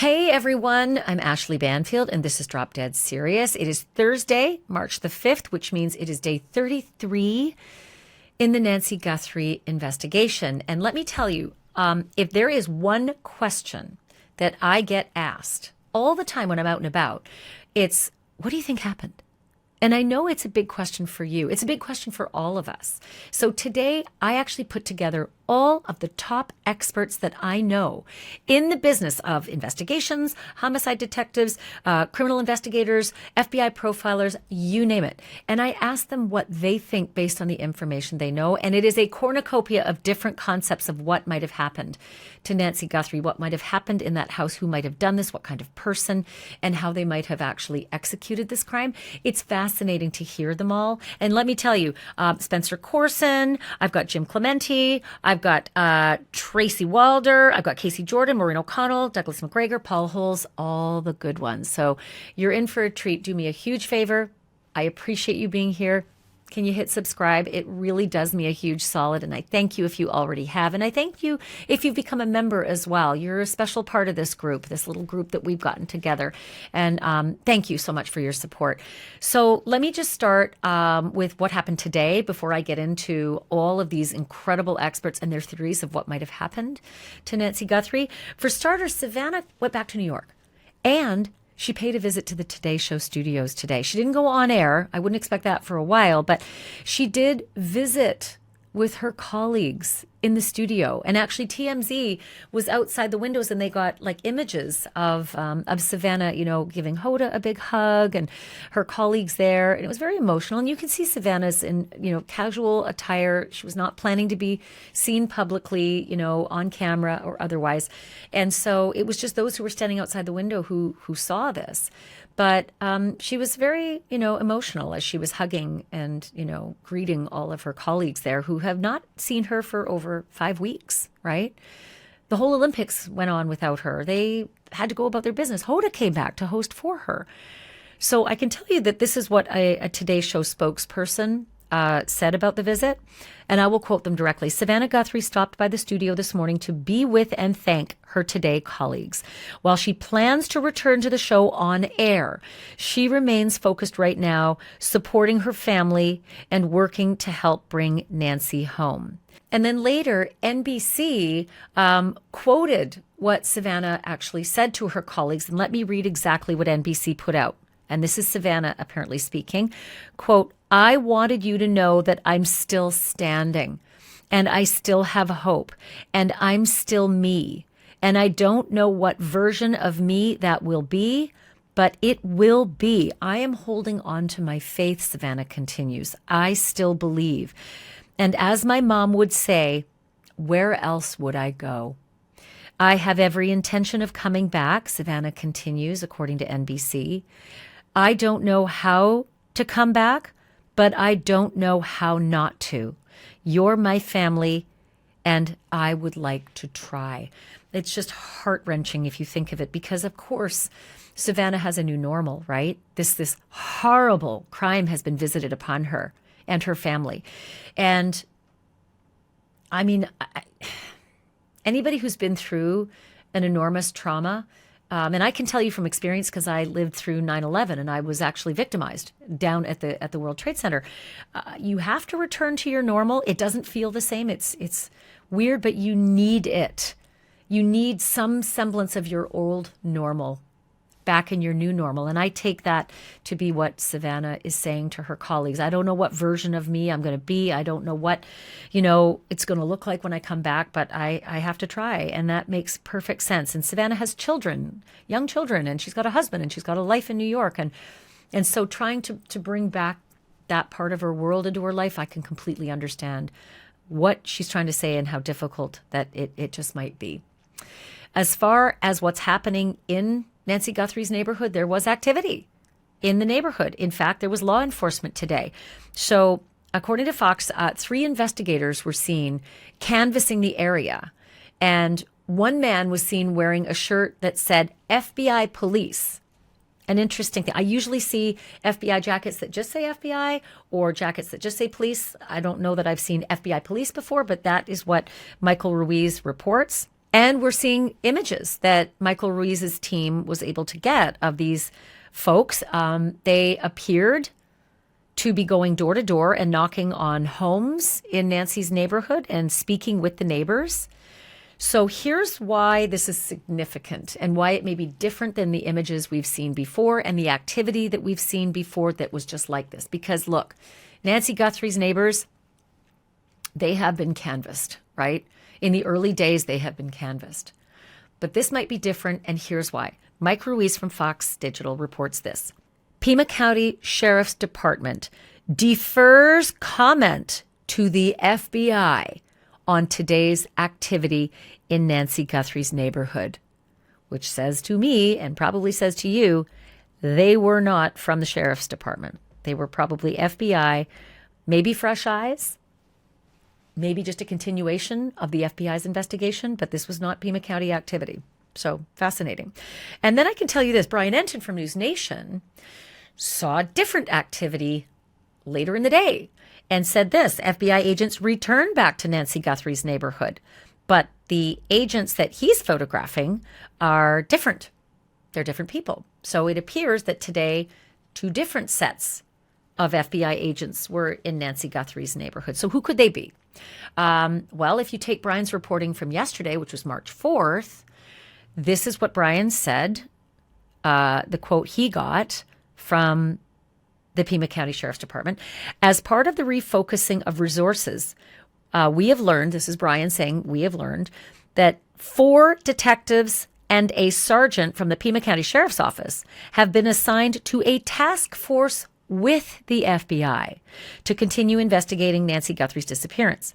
Hey everyone, I'm Ashleigh Banfield and this is Drop Dead Serious. It is Thursday, March the 5th, which means it is day 33 in the Nancy Guthrie investigation. And let me tell you, if there is one question that I get asked all the time when I'm out and about, it's, what do you think happened? And I know it's a big question for you. It's a big question for all of us. So today I actually put together all of the top experts that I know in the business of investigations, homicide detectives, criminal investigators, FBI profilers, you name it. And I asked them what they think based on the information they know. And it is a cornucopia of different concepts of what might have happened to Nancy Guthrie, what might have happened in that house, who might have done this, what kind of person, and how they might have actually executed this crime. It's fascinating to hear them all. And let me tell you, Spencer Coursen, I've got Jim Clemente, I've got Tracy Walder, I've got Casey Jordan, Maureen O'Connell, Douglas McGregor, Paul Holes, all the good ones. So you're in for a treat. Do me a huge favor. I appreciate you being here. Can you hit subscribe? It really does me a huge solid, and I thank you if you already have. And I thank you if you've become a member as well. You're a special part of this group, this little group that we've gotten together. And thank you so much for your support. So let me just start with what happened today before I get into all of these incredible experts and their theories of what might have happened to Nancy Guthrie. For starters, Savannah went back to New York, and she paid a visit to the Today Show studios today. She didn't go on air. I wouldn't expect that for a while, but she did visit with her colleagues in the studio. And actually TMZ was outside the windows and they got like images of Savannah, giving Hoda a big hug and her colleagues there. And it was very emotional. And you can see Savannah's in, casual attire. She was not planning to be seen publicly, on camera or otherwise. And so it was just those who were standing outside the window who saw this. But she was very, emotional as she was hugging and, greeting all of her colleagues there who have not seen her for over 5 weeks, right? The whole Olympics went on without her. They had to go about their business. Hoda came back to host for her. So I can tell you that this is what a Today Show spokesperson said about the visit, and I will quote them directly. Savannah Guthrie stopped by the studio this morning to be with and thank her Today colleagues. While she plans to return to the show on air, she remains focused right now, supporting her family and working to help bring Nancy home. And then later, NBC quoted what Savannah actually said to her colleagues, and let me read exactly what NBC put out. And this is Savannah apparently speaking, quote, "I wanted you to know that I'm still standing and I still have hope and I'm still me. And I don't know what version of me that will be, but it will be. I am holding on to my faith," Savannah continues. "I still believe. And as my mom would say, where else would I go? I have every intention of coming back," Savannah continues, according to NBC. "I don't know how to come back, but I don't know how not to. You're my family, and I would like to try." It's just heart-wrenching if you think of it, because, of course, Savannah has a new normal, right? This horrible crime has been visited upon her and her family. And, I mean, anybody who's been through an enormous trauma, and I can tell you from experience because I lived through 9/11 and I was actually victimized down at the World Trade Center. You have to return to your normal. It doesn't feel the same. It's weird, but you need it. You need some semblance of your old normal back in your new normal. And I take that to be what Savannah is saying to her colleagues. I don't know what version of me I'm going to be. I don't know what, it's going to look like when I come back, but I have to try. And that makes perfect sense. And Savannah has children, young children, and she's got a husband and she's got a life in New York. And so trying to bring back that part of her world into her life, I can completely understand what she's trying to say and how difficult that it just might be. As far as what's happening in Nancy Guthrie's neighborhood, there was activity in the neighborhood. In fact, there was law enforcement today. So according to Fox, 3 investigators were seen canvassing the area. And one man was seen wearing a shirt that said FBI police. An interesting thing. I usually see FBI jackets that just say FBI or jackets that just say police. I don't know that I've seen FBI police before, but that is what Michael Ruiz reports. And we're seeing images that Michael Ruiz's team was able to get of these folks. They appeared to be going door to door and knocking on homes in Nancy's neighborhood and speaking with the neighbors. So here's why this is significant and why it may be different than the images we've seen before and the activity that we've seen before that was just like this. Because look, Nancy Guthrie's neighbors, they have been canvassed, right? In the early days, they have been canvassed. But this might be different, and here's why. Mike Ruiz from Fox Digital reports this. Pima County Sheriff's Department defers comment to the FBI on today's activity in Nancy Guthrie's neighborhood, which says to me, and probably says to you, they were not from the Sheriff's Department. They were probably FBI, maybe fresh eyes, maybe just a continuation of the FBI's investigation, but this was not Pima County activity. So fascinating. And then I can tell you this, Brian Enton from News Nation saw different activity later in the day and said this, FBI agents returned back to Nancy Guthrie's neighborhood, but the agents that he's photographing are different. They're different people. So it appears that today, two different sets of FBI agents were in Nancy Guthrie's neighborhood. So who could they be? Well, if you take Brian's reporting from yesterday, which was March 4th, this is what Brian said, the quote he got from the Pima County Sheriff's Department. As part of the refocusing of resources, we have learned, this is Brian saying, we have learned that 4 detectives and a sergeant from the Pima County Sheriff's Office have been assigned to a task force with the FBI to continue investigating Nancy Guthrie's disappearance.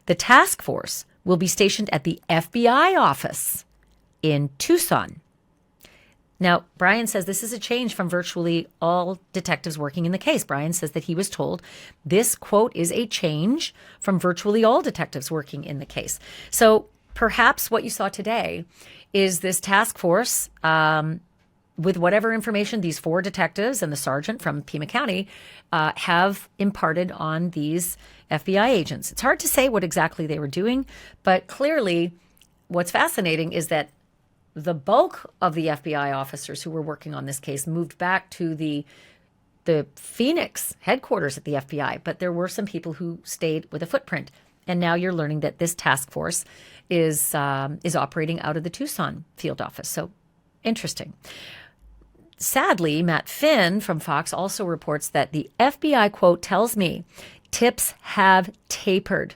The task force will be stationed at the FBI office in Tucson. Now, Brian says this is a change from virtually all detectives working in the case. Brian says that he was told this, quote, is a change from virtually all detectives working in the case. So perhaps what you saw today is this task force with whatever information these 4 detectives and the sergeant from Pima County have imparted on these FBI agents. It's hard to say what exactly they were doing, but clearly what's fascinating is that the bulk of the FBI officers who were working on this case moved back to the Phoenix headquarters at the FBI, but there were some people who stayed with a footprint. And now you're learning that this task force is operating out of the Tucson field office. So interesting. Sadly, Matt Finn from Fox also reports that the FBI, quote, tells me tips have tapered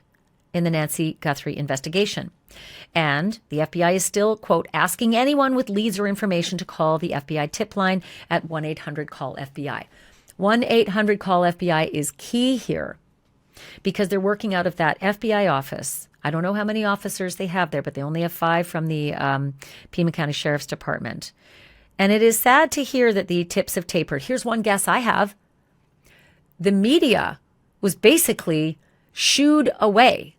in the Nancy Guthrie investigation. And the FBI is still, quote, asking anyone with leads or information to call the FBI tip line at 1-800-CALL-FBI. 1-800-CALL-FBI is key here because they're working out of that FBI office. I don't know how many officers they have there, but they only have 5 from the Pima County Sheriff's Department. And it is sad to hear that the tips have tapered. Here's one guess I have. The media was basically shooed away,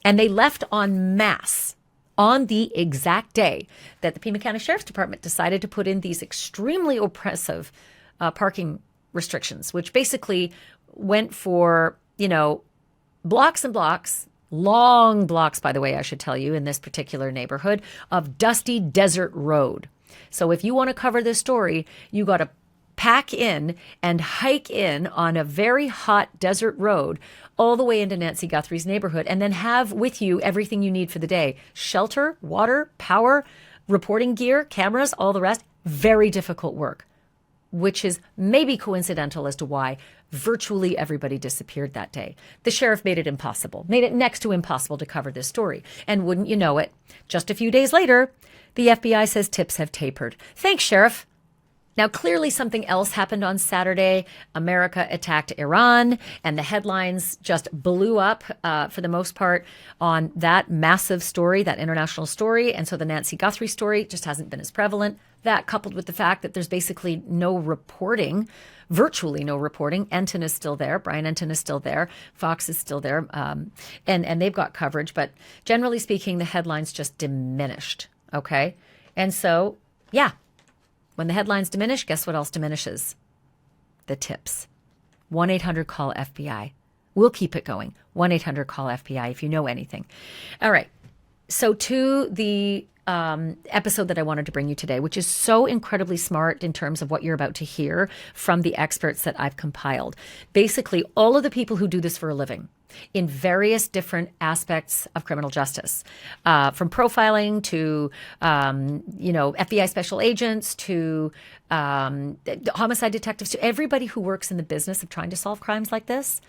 and they left en masse on the exact day that the Pima County Sheriff's Department decided to put in these extremely oppressive parking restrictions, which basically went for, blocks and blocks, long blocks, by the way, I should tell you, in this particular neighborhood of dusty desert road. So if you want to cover this story, you got to pack in and hike in on a very hot desert road all the way into Nancy Guthrie's neighborhood and then have with you everything you need for the day. Shelter, water, power, reporting gear, cameras, all the rest. Very difficult work, which is maybe coincidental as to why virtually everybody disappeared that day. The sheriff made it next to impossible to cover this story. And wouldn't you know it, just a few days later, the FBI says tips have tapered. Thanks, Sheriff. Now, clearly something else happened on Saturday. America attacked Iran, and the headlines just blew up for the most part on that massive story, that international story. And so the Nancy Guthrie story just hasn't been as prevalent. That coupled with the fact that there's basically no reporting, virtually no reporting. Enton is still there. Brian Enton is still there. Fox is still there. And they've got coverage. But generally speaking, the headlines just diminished. Okay. And so, yeah. When the headlines diminish, guess what else diminishes? The tips. 1-800-CALL-FBI. We'll keep it going. 1-800-CALL-FBI if you know anything. All right. So to the episode that I wanted to bring you today, which is so incredibly smart in terms of what you're about to hear from the experts that I've compiled. Basically, all of the people who do this for a living in various different aspects of criminal justice, from profiling to, FBI special agents to homicide detectives, to everybody who works in the business of trying to solve crimes like this,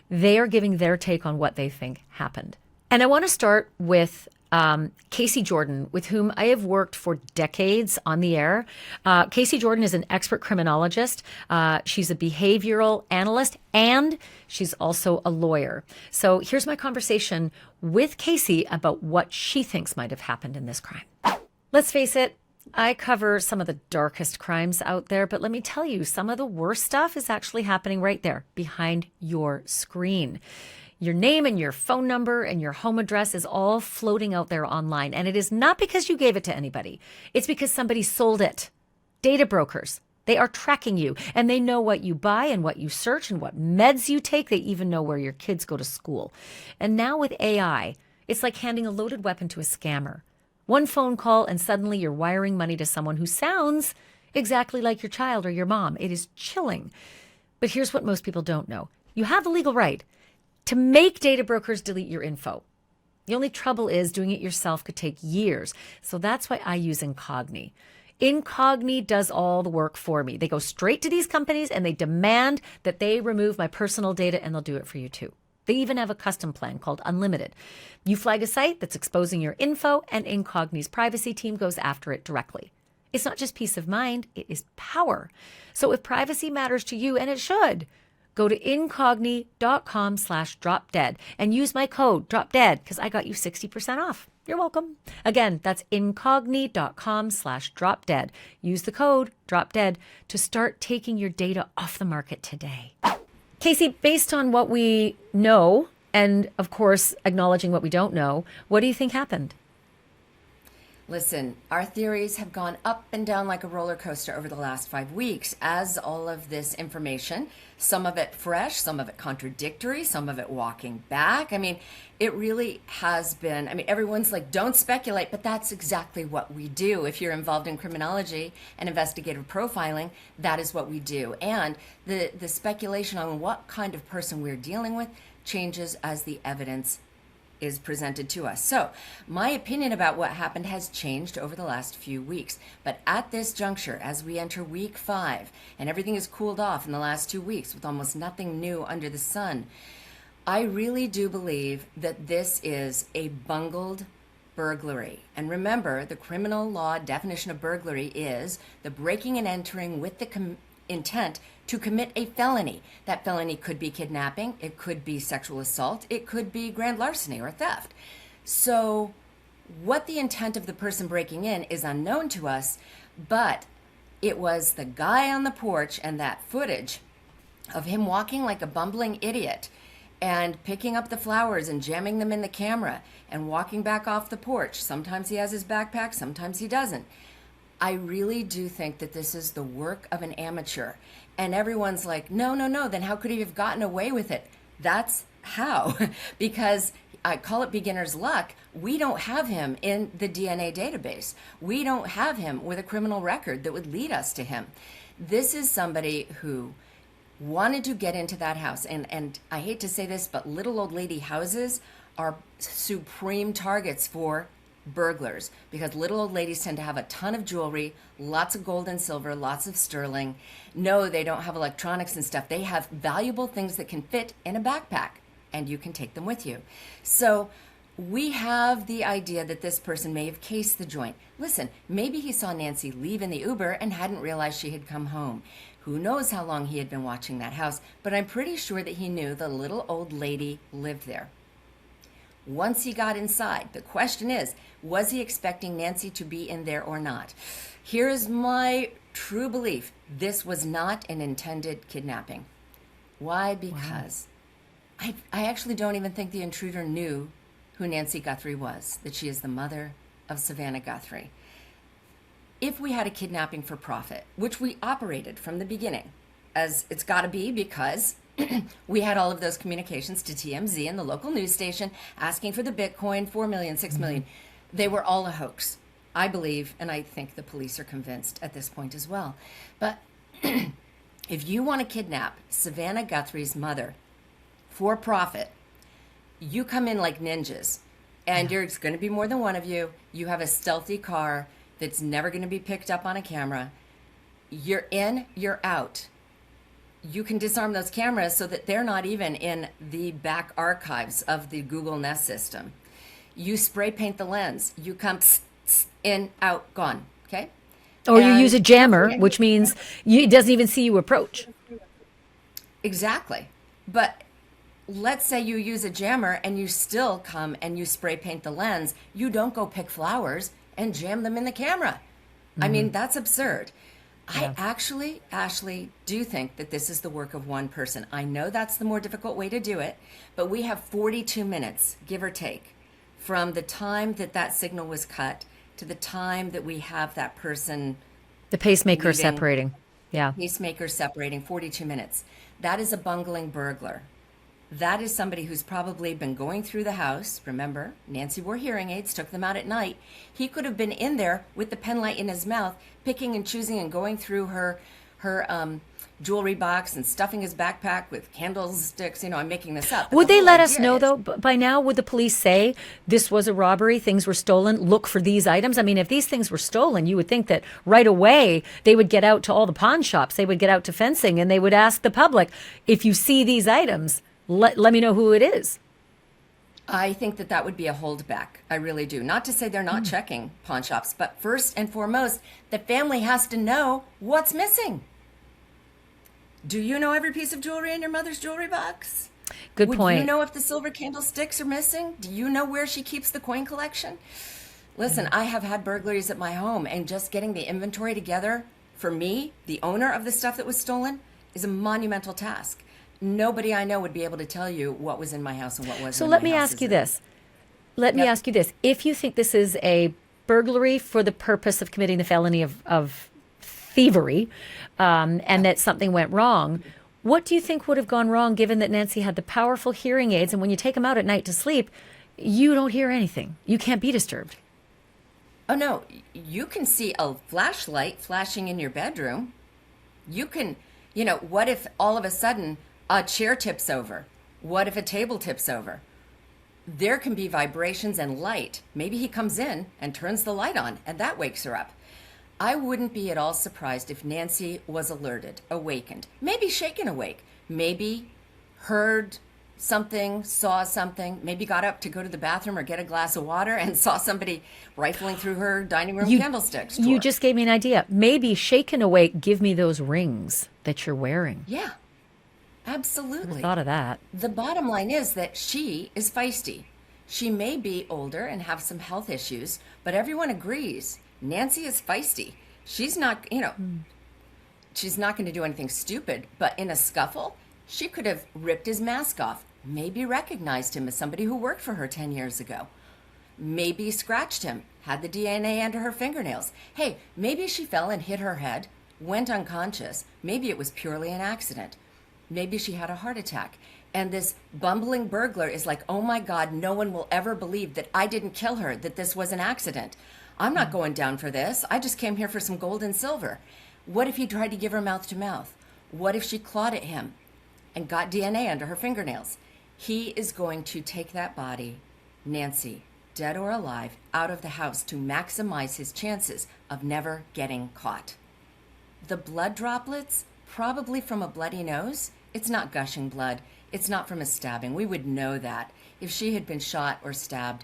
they are giving their take on what they think happened. And I want to start with Casey Jordan, with whom I have worked for decades on the air. Casey Jordan is an expert criminologist. She's a behavioral analyst, and she's also a lawyer. So here's my conversation with Casey about what she thinks might have happened in this crime. Let's face it, I cover some of the darkest crimes out there, but let me tell you, some of the worst stuff is actually happening right there behind your screen. Your name and your phone number and your home address is all floating out there online. And it is not because you gave it to anybody. It's because somebody sold it. Data brokers. They are tracking you, and they know what you buy and what you search and what meds you take. They even know where your kids go to school. And now with AI, it's like handing a loaded weapon to a scammer. One phone call and suddenly you're wiring money to someone who sounds exactly like your child or your mom. It is chilling. But here's what most people don't know. You have the legal right to make data brokers delete your info. The only trouble is doing it yourself could take years. So that's why I use Incogni. Incogni does all the work for me. They go straight to these companies and they demand that they remove my personal data, and they'll do it for you too. They even have a custom plan called Unlimited. You flag a site that's exposing your info, and Incogni's privacy team goes after it directly. It's not just peace of mind, it is power. So if privacy matters to you, and it should, go to incogni.com/dropdead and use my code DROPDEAD because I got you 60% off. You're welcome. Again, that's incogni.com/dropdead. Use the code DROPDEAD to start taking your data off the market today. Casey, based on what we know, and of course, acknowledging what we don't know, what do you think happened? Listen, our theories have gone up and down like a roller coaster over the last 5 weeks as all of this information, some of it fresh, some of it contradictory, some of it walking back. I mean, it really has been, everyone's like, don't speculate, but that's exactly what we do. If you're involved in criminology and investigative profiling, that is what we do. And the speculation on what kind of person we're dealing with changes as the evidence is presented to us. So my opinion about what happened has changed over the last few weeks. But at this juncture, as we enter week 5, and everything has cooled off in the last 2 weeks with almost nothing new under the sun, I really do believe that this is a bungled burglary. And remember, the criminal law definition of burglary is the breaking and entering with the intent to commit a felony. That felony could be kidnapping, it could be sexual assault, it could be grand larceny or theft. So what the intent of the person breaking in is unknown to us, but it was the guy on the porch and that footage of him walking like a bumbling idiot and picking up the flowers and jamming them in the camera and walking back off the porch. Sometimes he has his backpack, sometimes he doesn't. I really do think that this is the work of an amateur. And everyone's like, no, then how could he have gotten away with it? That's how. Because I call it beginner's luck. We don't have him in the DNA database. We don't have him with a criminal record that would lead us to him. This is somebody who wanted to get into that house. And I hate to say this, but little old lady houses are supreme targets for burglars, because little old ladies tend to have a ton of jewelry, lots of gold and silver, lots of sterling. No, they don't have electronics and stuff. They have valuable things that can fit in a backpack, and you can take them with you. So we have the idea that this person may have cased the joint. Listen, maybe he saw Nancy leave in the Uber and hadn't realized she had come home. Who knows how long he had been watching that house, but I'm pretty sure that he knew the little old lady lived there. Once he got inside, the question is, was he expecting Nancy to be in there or not? Here's my true belief. This was not an intended kidnapping. Why? Because I actually don't even think the intruder knew who Nancy Guthrie was, that she is the mother of Savannah Guthrie. If we had a kidnapping for profit, which we operated from the beginning, as it's got to be because we had all of those communications to TMZ and the local news station asking for the Bitcoin, 4 million, 6 million. They were all a hoax, I believe, and I think the police are convinced at this point as well. But if you want to kidnap Savannah Guthrie's mother for profit, you come in like ninjas, and there's going to be more than one of you. You have a stealthy car that's never going to be picked up on a camera. You're in, you're out. You can disarm those cameras so that they're not even in the back archives of the Google Nest system. You spray paint the lens. You come in, out, gone. Okay? Or you use a jammer, which means it doesn't even see you approach. Exactly. But let's say you use a jammer and you still come and you spray paint the lens. You don't go pick flowers and jam them in the camera. I mean, that's absurd. I actually, Ashleigh, do think that this is the work of one person. I know that's the more difficult way to do it, but we have 42 minutes, give or take, from the time that that signal was cut to the time that we have that person. The pacemaker leaving, separating. Yeah. Pacemaker separating, 42 minutes. That is a bungling burglar. That is somebody who's probably been going through the house. Remember, Nancy wore hearing aids, took them out at night. He could have been in there with the pen light in his mouth, picking and choosing and going through her jewelry box and stuffing his backpack with candlesticks. You know, I'm making this up. Would they let us know, though, by now? Would the police say this was a robbery, things were stolen, look for these items? I mean, if these things were stolen, you would think that right away they would get out to all the pawn shops, they would get out to fencing, and they would ask the public, if you see these items, let me know who it is. I think that that would be a holdback. I really do. Not to say they're not checking pawn shops, but first and foremost, the family has to know what's missing. Do you know every piece of jewelry in your mother's jewelry box? Good point. Would you know if the silver candlesticks are missing? Do you know where she keeps the coin collection? Listen, I have had burglaries at my home, and just getting the inventory together, for me, the owner of the stuff that was stolen, is a monumental task. Nobody I know would be able to tell you what was in my house and what wasn't. So let me ask you this. Let me ask you this. If you think this is a burglary for the purpose of committing the felony of thievery, and that something went wrong, what do you think would have gone wrong given that Nancy had the powerful hearing aids, and when you take them out at night to sleep, you don't hear anything. You can't be disturbed. Oh, no. You can see a flashlight flashing in your bedroom. You can, what if all of a sudden a chair tips over? What if a table tips over? There can be vibrations and light. Maybe he comes in and turns the light on, and that wakes her up. I wouldn't be at all surprised if Nancy was alerted, awakened, maybe shaken awake, maybe heard something, saw something, maybe got up to go to the bathroom or get a glass of water and saw somebody rifling through her dining room candlesticks drawer. You just gave me an idea. Maybe shaken awake, give me those rings that you're wearing. Yeah, absolutely. I thought of that. The bottom line is that she is feisty. She may be older and have some health issues, but everyone agrees Nancy is feisty. She's not, she's not going to do anything stupid, but in a scuffle, she could have ripped his mask off, maybe recognized him as somebody who worked for her 10 years ago, maybe scratched him, had the DNA under her fingernails. Hey, maybe she fell and hit her head, went unconscious. Maybe it was purely an accident. Maybe she had a heart attack. And this bumbling burglar is like, oh my God, no one will ever believe that I didn't kill her, that this was an accident. I'm not going down for this. I just came here for some gold and silver. What if he tried to give her mouth to mouth? What if she clawed at him and got DNA under her fingernails? He is going to take that body, Nancy, dead or alive, out of the house to maximize his chances of never getting caught. The blood droplets, probably from a bloody nose. It's not gushing blood. It's not from a stabbing. We would know that. If she had been shot or stabbed,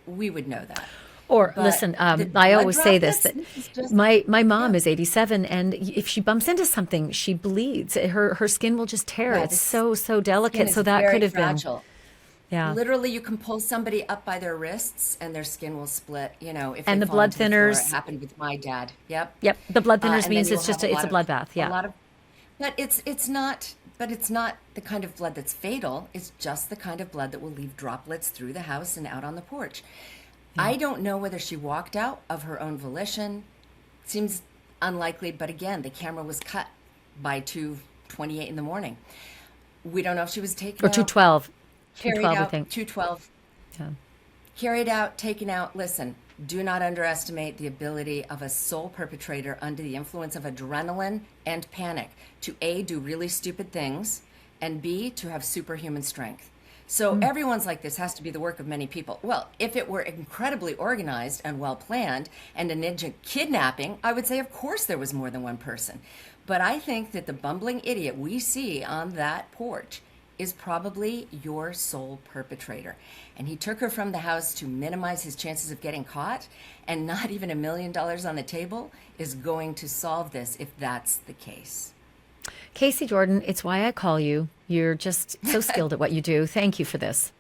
we would know that. Or listen, I always say this, that my mom is 87, and if she bumps into something, she bleeds. Her skin will just tear. Yeah, it's so delicate. So that could have fragile. Been. Yeah. Literally, you can pull somebody up by their wrists and their skin will split. If and they the blood thinners. It happened with my dad. Yep. The blood thinners means it's just it's a bloodbath. Yeah. But it's not the kind of blood that's fatal. It's just the kind of blood that will leave droplets through the house and out on the porch. I don't know whether she walked out of her own volition. Seems unlikely, but again, the camera was cut by 2:28 in the morning. We don't know if she was taken Or out. 212. Carried 212, I out, think. 212. Yeah. Carried out, taken out. Listen, do not underestimate the ability of a sole perpetrator under the influence of adrenaline and panic to A, do really stupid things, and B, to have superhuman strength. So everyone's like, this has to be the work of many people. Well, if it were incredibly organized and well planned and a ninja kidnapping, I would say, of course, there was more than one person. But I think that the bumbling idiot we see on that porch is probably your sole perpetrator. And he took her from the house to minimize his chances of getting caught, and not even $1 million on the table is going to solve this if that's the case. Casey Jordan, it's why I call you. You're just so skilled at what you do. Thank you for this.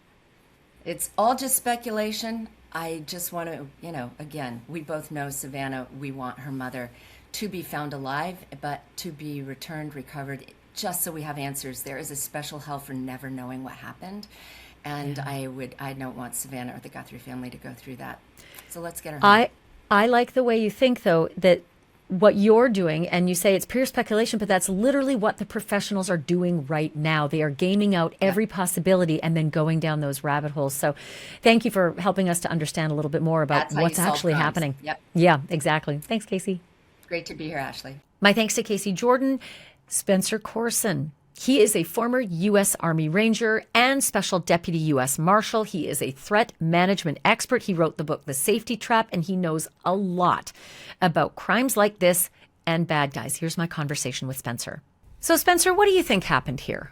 It's all just speculation. I just want to, again, we both know Savannah, we want her mother to be found alive, but to be returned, recovered, just so we have answers. There is a special hell for never knowing what happened. And I don't want Savannah or the Guthrie family to go through that. So let's get her home. I like the way you think, though, that what you're doing, and you say it's pure speculation, but that's literally what the professionals are doing right now. They are gaming out every possibility and then going down those rabbit holes. So thank you for helping us to understand a little bit more about what's actually happening. Yep. Yeah, exactly. Thanks, Casey. Great to be here, Ashleigh. My thanks to Casey Jordan. Spencer Coursen. He is a former U.S. Army Ranger and Special Deputy U.S. Marshal. He is a threat management expert. He wrote the book, The Safety Trap, and he knows a lot about crimes like this and bad guys. Here's my conversation with Spencer. So, Spencer, what do you think happened here?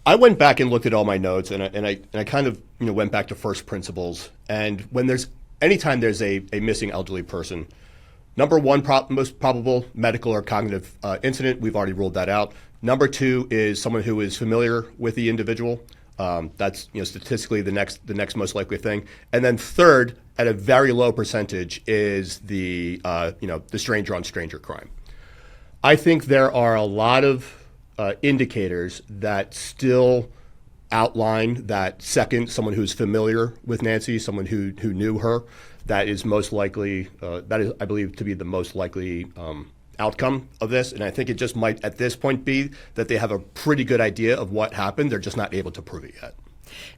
I went back and looked at all my notes, and I kind of went back to first principles. And when anytime there's a missing elderly person, number one, most probable medical or cognitive incident. We've already ruled that out. Number two is someone who is familiar with the individual. That's statistically the next most likely thing. And then third, at a very low percentage, is the stranger on stranger crime. I think there are a lot of indicators that still outline that second, someone who's familiar with Nancy, someone who knew her. That is most likely, that is, I believe, to be the most likely outcome of this. And I think it just might, at this point, be that they have a pretty good idea of what happened. They're just not able to prove it yet.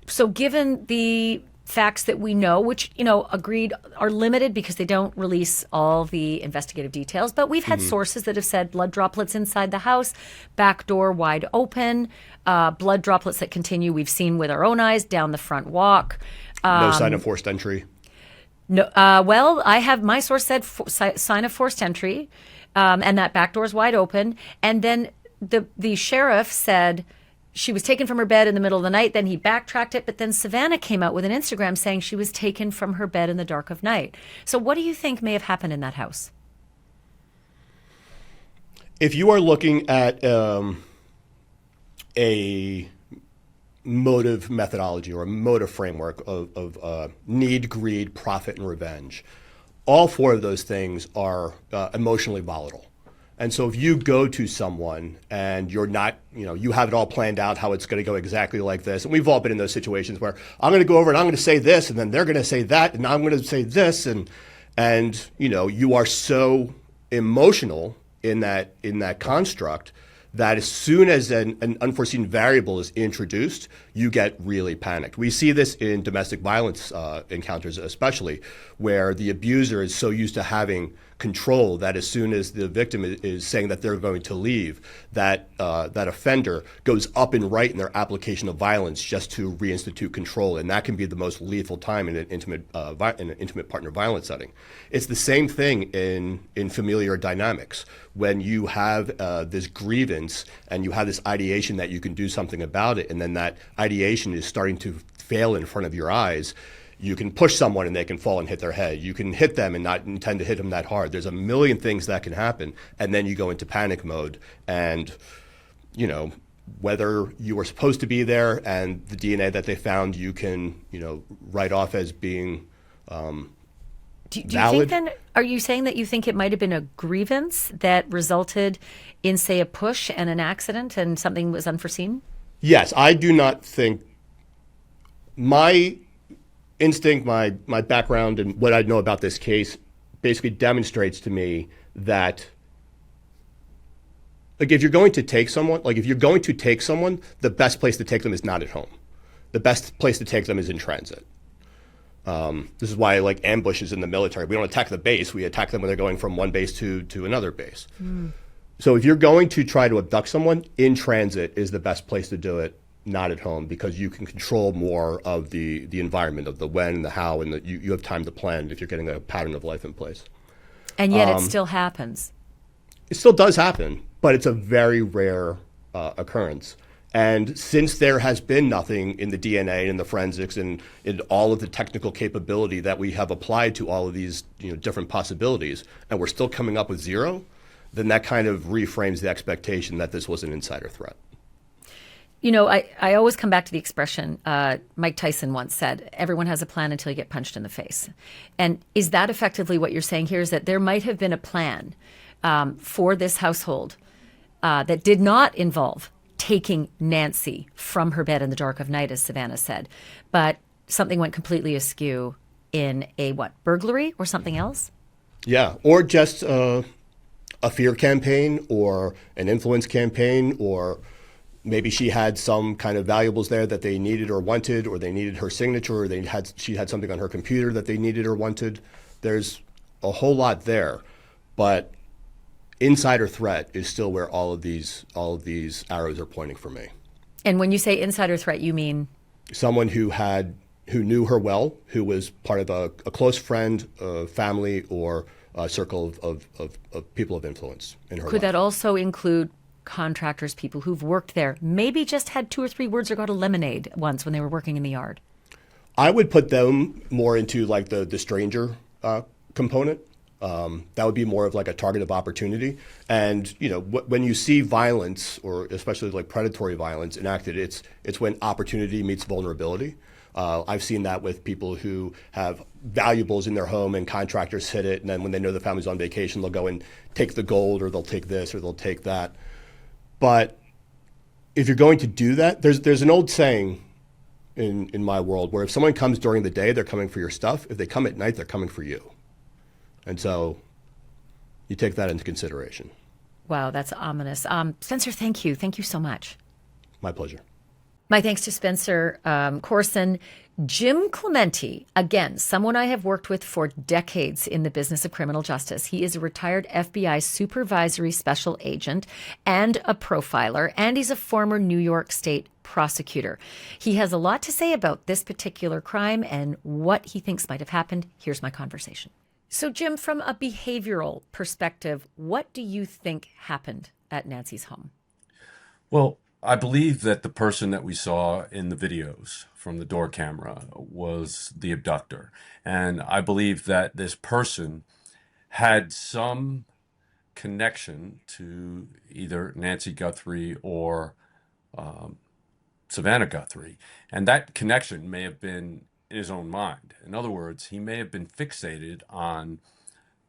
So given the facts that we know, which, agreed are limited because they don't release all the investigative details, but we've had sources that have said blood droplets inside the house, back door wide open, blood droplets that continue, we've seen with our own eyes, down the front walk. No sign of forced entry. No, well, I have my source said sign of forced entry, and that back door's wide open. And then the sheriff said she was taken from her bed in the middle of the night. Then he backtracked it, but then Savannah came out with an Instagram saying she was taken from her bed in the dark of night. So what do you think may have happened in that house? If you are looking at a motive methodology or a motive framework of need, greed, profit, and revenge, all four of those things are emotionally volatile. And so if you go to someone and you're not, you have it all planned out how it's going to go exactly like this, and we've all been in those situations where I'm going to go over and I'm going to say this, and then they're going to say that, and I'm going to say this, and you are so emotional in that construct that as soon as an unforeseen variable is introduced, you get really panicked. We see this in domestic violence encounters especially, where the abuser is so used to having control that as soon as the victim is saying that they're going to leave, that offender goes up in right in their application of violence just to reinstitute control, and that can be the most lethal time in an intimate partner violence setting. It's the same thing in familiar dynamics. When you have this grievance and you have this ideation that you can do something about it, and then that ideation is starting to fail in front of your eyes, you can push someone and they can fall and hit their head. You can hit them and not intend to hit them that hard. There's a million things that can happen. And then you go into panic mode. And, whether you were supposed to be there and the DNA that they found, you can, write off as being Do you valid. think then, are you saying that you think it might have been a grievance that resulted in, say, a push and an accident and something was unforeseen? Yes, I do not think my instinct, my background, and what I know about this case basically demonstrates to me that Like if you're going to take someone, the best place to take them is not at home. The best place to take them is in transit. This is why like ambushes in the military, we don't attack the base, we attack them when they're going from one base to another base. So if you're going to try to abduct someone, in transit is the best place to do it, not at home, because you can control more of the environment, of the when and the how, and you have time to plan if you're getting a pattern of life in place. And yet it still happens. It still does happen, but it's a very rare occurrence. And since there has been nothing in the DNA and the forensics and in all of the technical capability that we have applied to all of these different possibilities, and we're still coming up with zero, then that kind of reframes the expectation that this was an insider threat. I always come back to the expression Mike Tyson once said, everyone has a plan until you get punched in the face. And is that effectively what you're saying here, is that there might have been a plan for this household that did not involve taking Nancy from her bed in the dark of night, as Savannah said, but something went completely askew in a burglary or something else? Yeah, or just a fear campaign or an influence campaign, or maybe she had some kind of valuables there that they needed or wanted, or they needed her signature, or she had something on her computer that they needed or wanted. There's a whole lot there, but insider threat is still where all of these arrows are pointing for me. And when you say insider threat, you mean someone who knew her well, who was part of a close friend, family, or a circle of people of influence in her life. Could that also include contractors, people who've worked there, maybe just had 2 or 3 words or got a lemonade once when they were working in the yard? I would put them more into like the stranger component. That would be more of like a target of opportunity. And when you see violence, or especially like predatory violence enacted, it's when opportunity meets vulnerability. I've seen that with people who have valuables in their home and contractors hit it, and then when they know the family's on vacation, they'll go and take the gold, or they'll take this, or they'll take that. But if you're going to do that, there's an old saying in my world where if someone comes during the day, they're coming for your stuff. If they come at night, they're coming for you. And so you take that into consideration. Wow, that's ominous. Spencer, thank you. Thank you so much. My pleasure. My thanks to Spencer Coursen. Jim Clemente, again, someone I have worked with for decades in the business of criminal justice. He is a retired FBI Supervisory Special Agent and a profiler, and he's a former New York State prosecutor. He has a lot to say about this particular crime and what he thinks might have happened. Here's my conversation. So, Jim, from a behavioral perspective, what do you think happened at Nancy's home? Well, I believe that the person that we saw in the videos from the door camera was the abductor. And I believe that this person had some connection to either Nancy Guthrie or Savannah Guthrie. And that connection may have been in his own mind. In other words, he may have been fixated on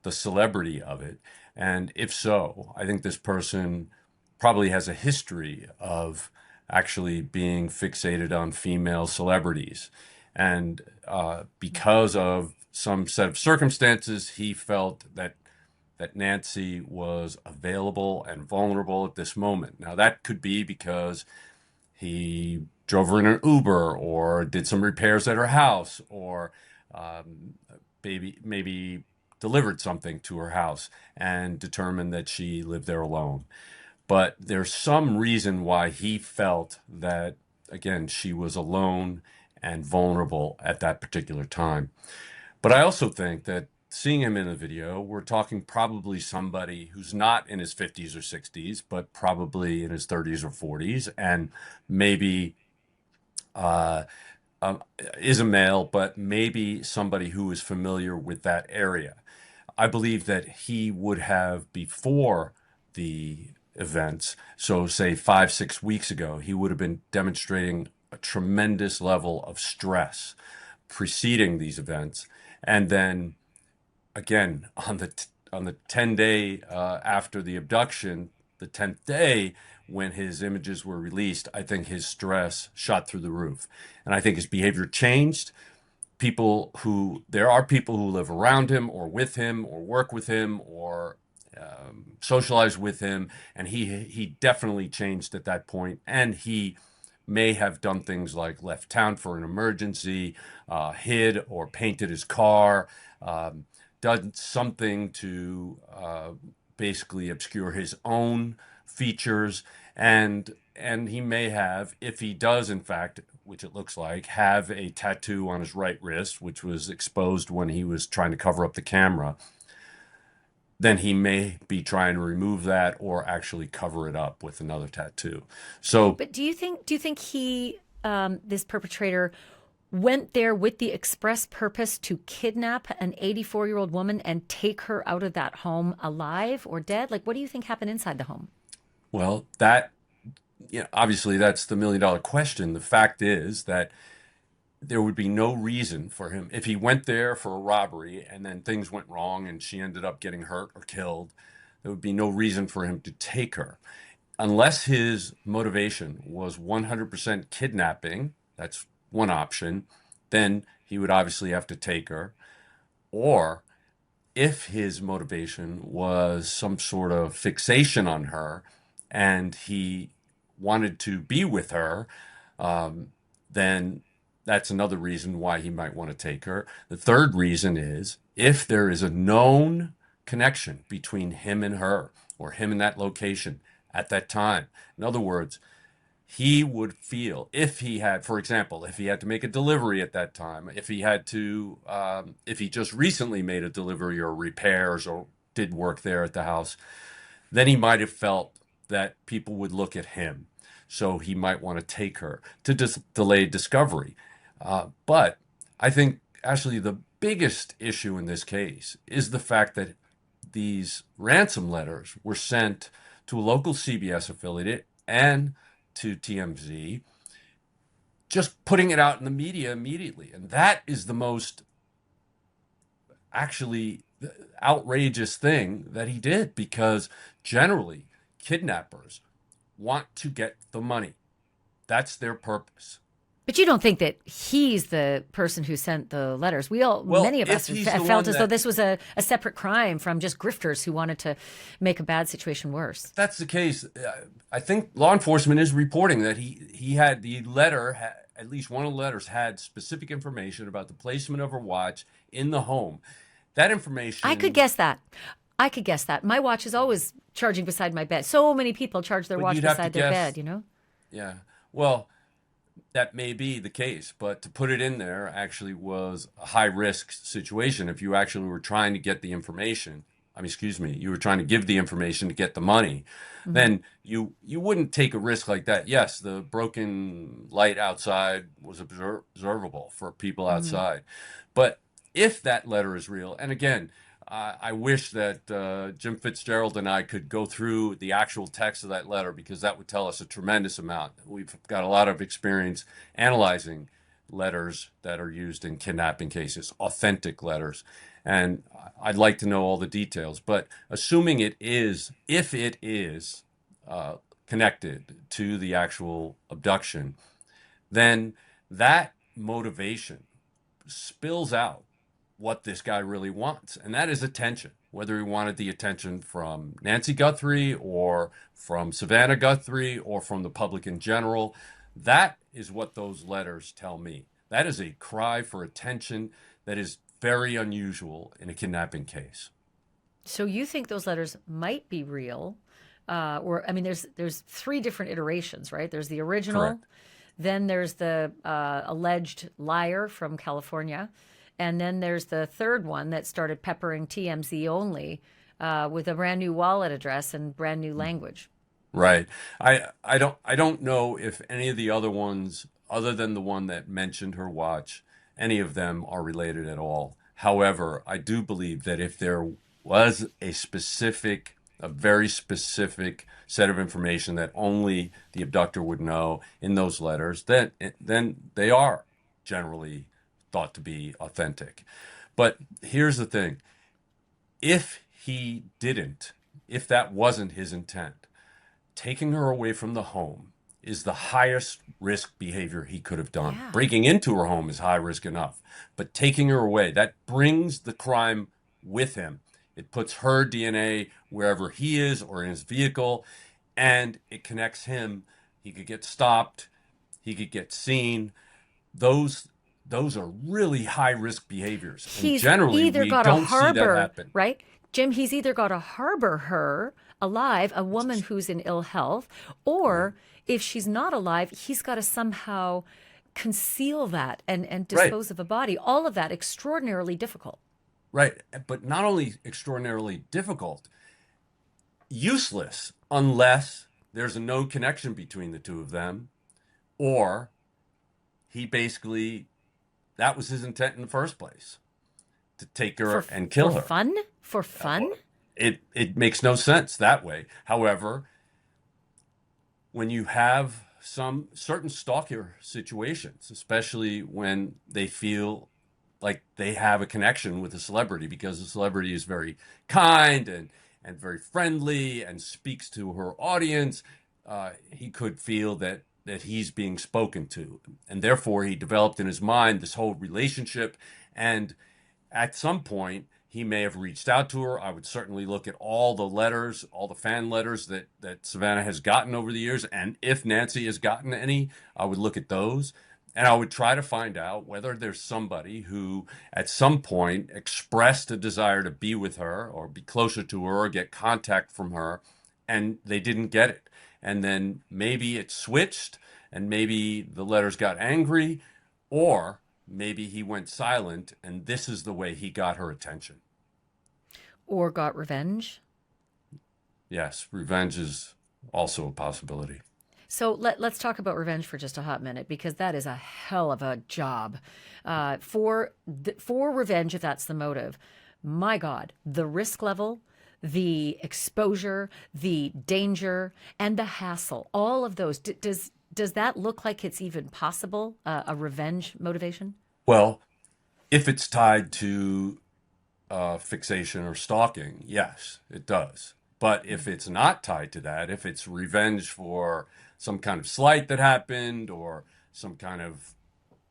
the celebrity of it. And if so, I think this person probably has a history of actually being fixated on female celebrities. And because of some set of circumstances, he felt that Nancy was available and vulnerable at this moment. Now, that could be because he drove her in an Uber or did some repairs at her house, or maybe delivered something to her house and determined that she lived there alone. But there's some reason why he felt that, again, she was alone and vulnerable at that particular time. But I also think that seeing him in the video, we're talking probably somebody who's not in his 50s or 60s, but probably in his 30s or 40s, and maybe is a male, but maybe somebody who is familiar with that area. I believe that he would have, before the events, so say 5-6 weeks ago, he would have been demonstrating a tremendous level of stress preceding these events. And then again, on the 10-day after the abduction, the 10th day, when his images were released, I think his stress shot through the roof. And I think his behavior changed. There are people who live around him or with him or work with him or socialized with him, and he definitely changed at that point, and he may have done things like left town for an emergency, hid or painted his car, done something to basically obscure his own features, and he may have, if he does in fact, which it looks like, have a tattoo on his right wrist, which was exposed when he was trying to cover up the camera, then he may be trying to remove that or actually cover it up with another tattoo. So, But do you think he, this perpetrator, went there with the express purpose to kidnap an 84-year-old woman and take her out of that home alive or dead? Like, what do you think happened inside the home? well, that, obviously that's the million-dollar question. The fact is that there would be no reason for him, if he went there for a robbery and then things went wrong and she ended up getting hurt or killed, there would be no reason for him to take her. Unless his motivation was 100% kidnapping, that's one option, then he would obviously have to take her. Or if his motivation was some sort of fixation on her and he wanted to be with her, then that's another reason why he might want to take her. The third reason is if there is a known connection between him and her or him in that location at that time. In other words, he would feel, if he had, for example, if he had to make a delivery at that time, if he had to, if he just recently made a delivery or repairs or did work there at the house, then he might have felt that people would look at him. So he might want to take her to delay discovery. But I think, actually, the biggest issue in this case is the fact that these ransom letters were sent to a local CBS affiliate and to TMZ, just putting it out in the media immediately. And that is the most actually outrageous thing that he did, because generally kidnappers want to get the money. That's their purpose. But you don't think that he's the person who sent the letters? Well, Many of if us he's the felt one as though that- this was a separate crime from just grifters who wanted to make a bad situation worse. If that's the case, I think law enforcement is reporting that he had the letter, at least one of the letters had specific information about the placement of her watch in the home. That information... I could guess that. My watch is always charging beside my bed. So many people charge their But watch you'd have to beside their guess- bed, you know? Yeah. Well, that may be the case, but to put it in there actually was a high-risk situation. If you actually were trying to get the information, you were trying to give the information to get the money, then you wouldn't take a risk like that. Yes, the broken light outside was observable for people outside. But if that letter is real, and again, I wish that Jim Fitzgerald and I could go through the actual text of that letter, because that would tell us a tremendous amount. We've got a lot of experience analyzing letters that are used in kidnapping cases, authentic letters. And I'd like to know all the details. But assuming it is, if it is connected to the actual abduction, then that motivation spills out what this guy really wants, and that is attention. Whether he wanted the attention from Nancy Guthrie or from Savannah Guthrie or from the public in general, that is what those letters tell me. That is a cry for attention that is very unusual in a kidnapping case. So you think those letters might be real? There's three different iterations, right? There's the original, Correct. then there's the alleged liar from California, and then there's the third one that started peppering TMZ only with a brand new wallet address and brand new language. Right. I don't know if any of the other ones, other than the one that mentioned her watch, any of them are related at all. However, I do believe that if there was a very specific set of information that only the abductor would know in those letters, then they are generally thought to be authentic. But here's the thing. If that wasn't his intent, taking her away from the home is the highest risk behavior he could have done. Yeah. Breaking into her home is high risk enough, but taking her away, that brings the crime with him It puts her DNA wherever he is or in his vehicle, and it connects him. He could get stopped. He could get seen. Those are really high risk behaviors, and He's generally either we got to don't see that harbor, happen. right? Jim, he's either got to harbor her alive, a woman who's in ill health, or if she's not alive, he's got to somehow conceal that and Right, dispose of a body. All of that extraordinarily difficult. right. But not only extraordinarily difficult, useless unless there's a known connection between the two of them, or he basically, that was his intent in the first place, to take her and kill For her. fun? For fun? It makes no sense that way. However, when you have some certain stalker situations, especially when they feel like they have a connection with a celebrity because the celebrity is very kind and very friendly and speaks to her audience, he could feel that he's being spoken to. And therefore, he developed in his mind this whole relationship. And at some point, he may have reached out to her. I would certainly look at all the letters, all the fan letters that Savannah has gotten over the years. And if Nancy has gotten any, I would look at those. And I would try to find out whether there's somebody who at some point expressed a desire to be with her or be closer to her or get contact from her, and they didn't get it. And then maybe it switched, and maybe the letters got angry, or maybe he went silent, and this is the way he got her attention. Or got revenge? Yes, revenge is also a possibility. So let's talk about revenge for just a hot minute, because that is a hell of a job. For revenge, if that's the motive, my God, the risk level, the exposure, the danger, and the hassle, all of those. Does that look like it's even possible, a revenge motivation? Well, if it's tied to fixation or stalking, yes, it does. But if it's not tied to that, if it's revenge for some kind of slight that happened or some kind of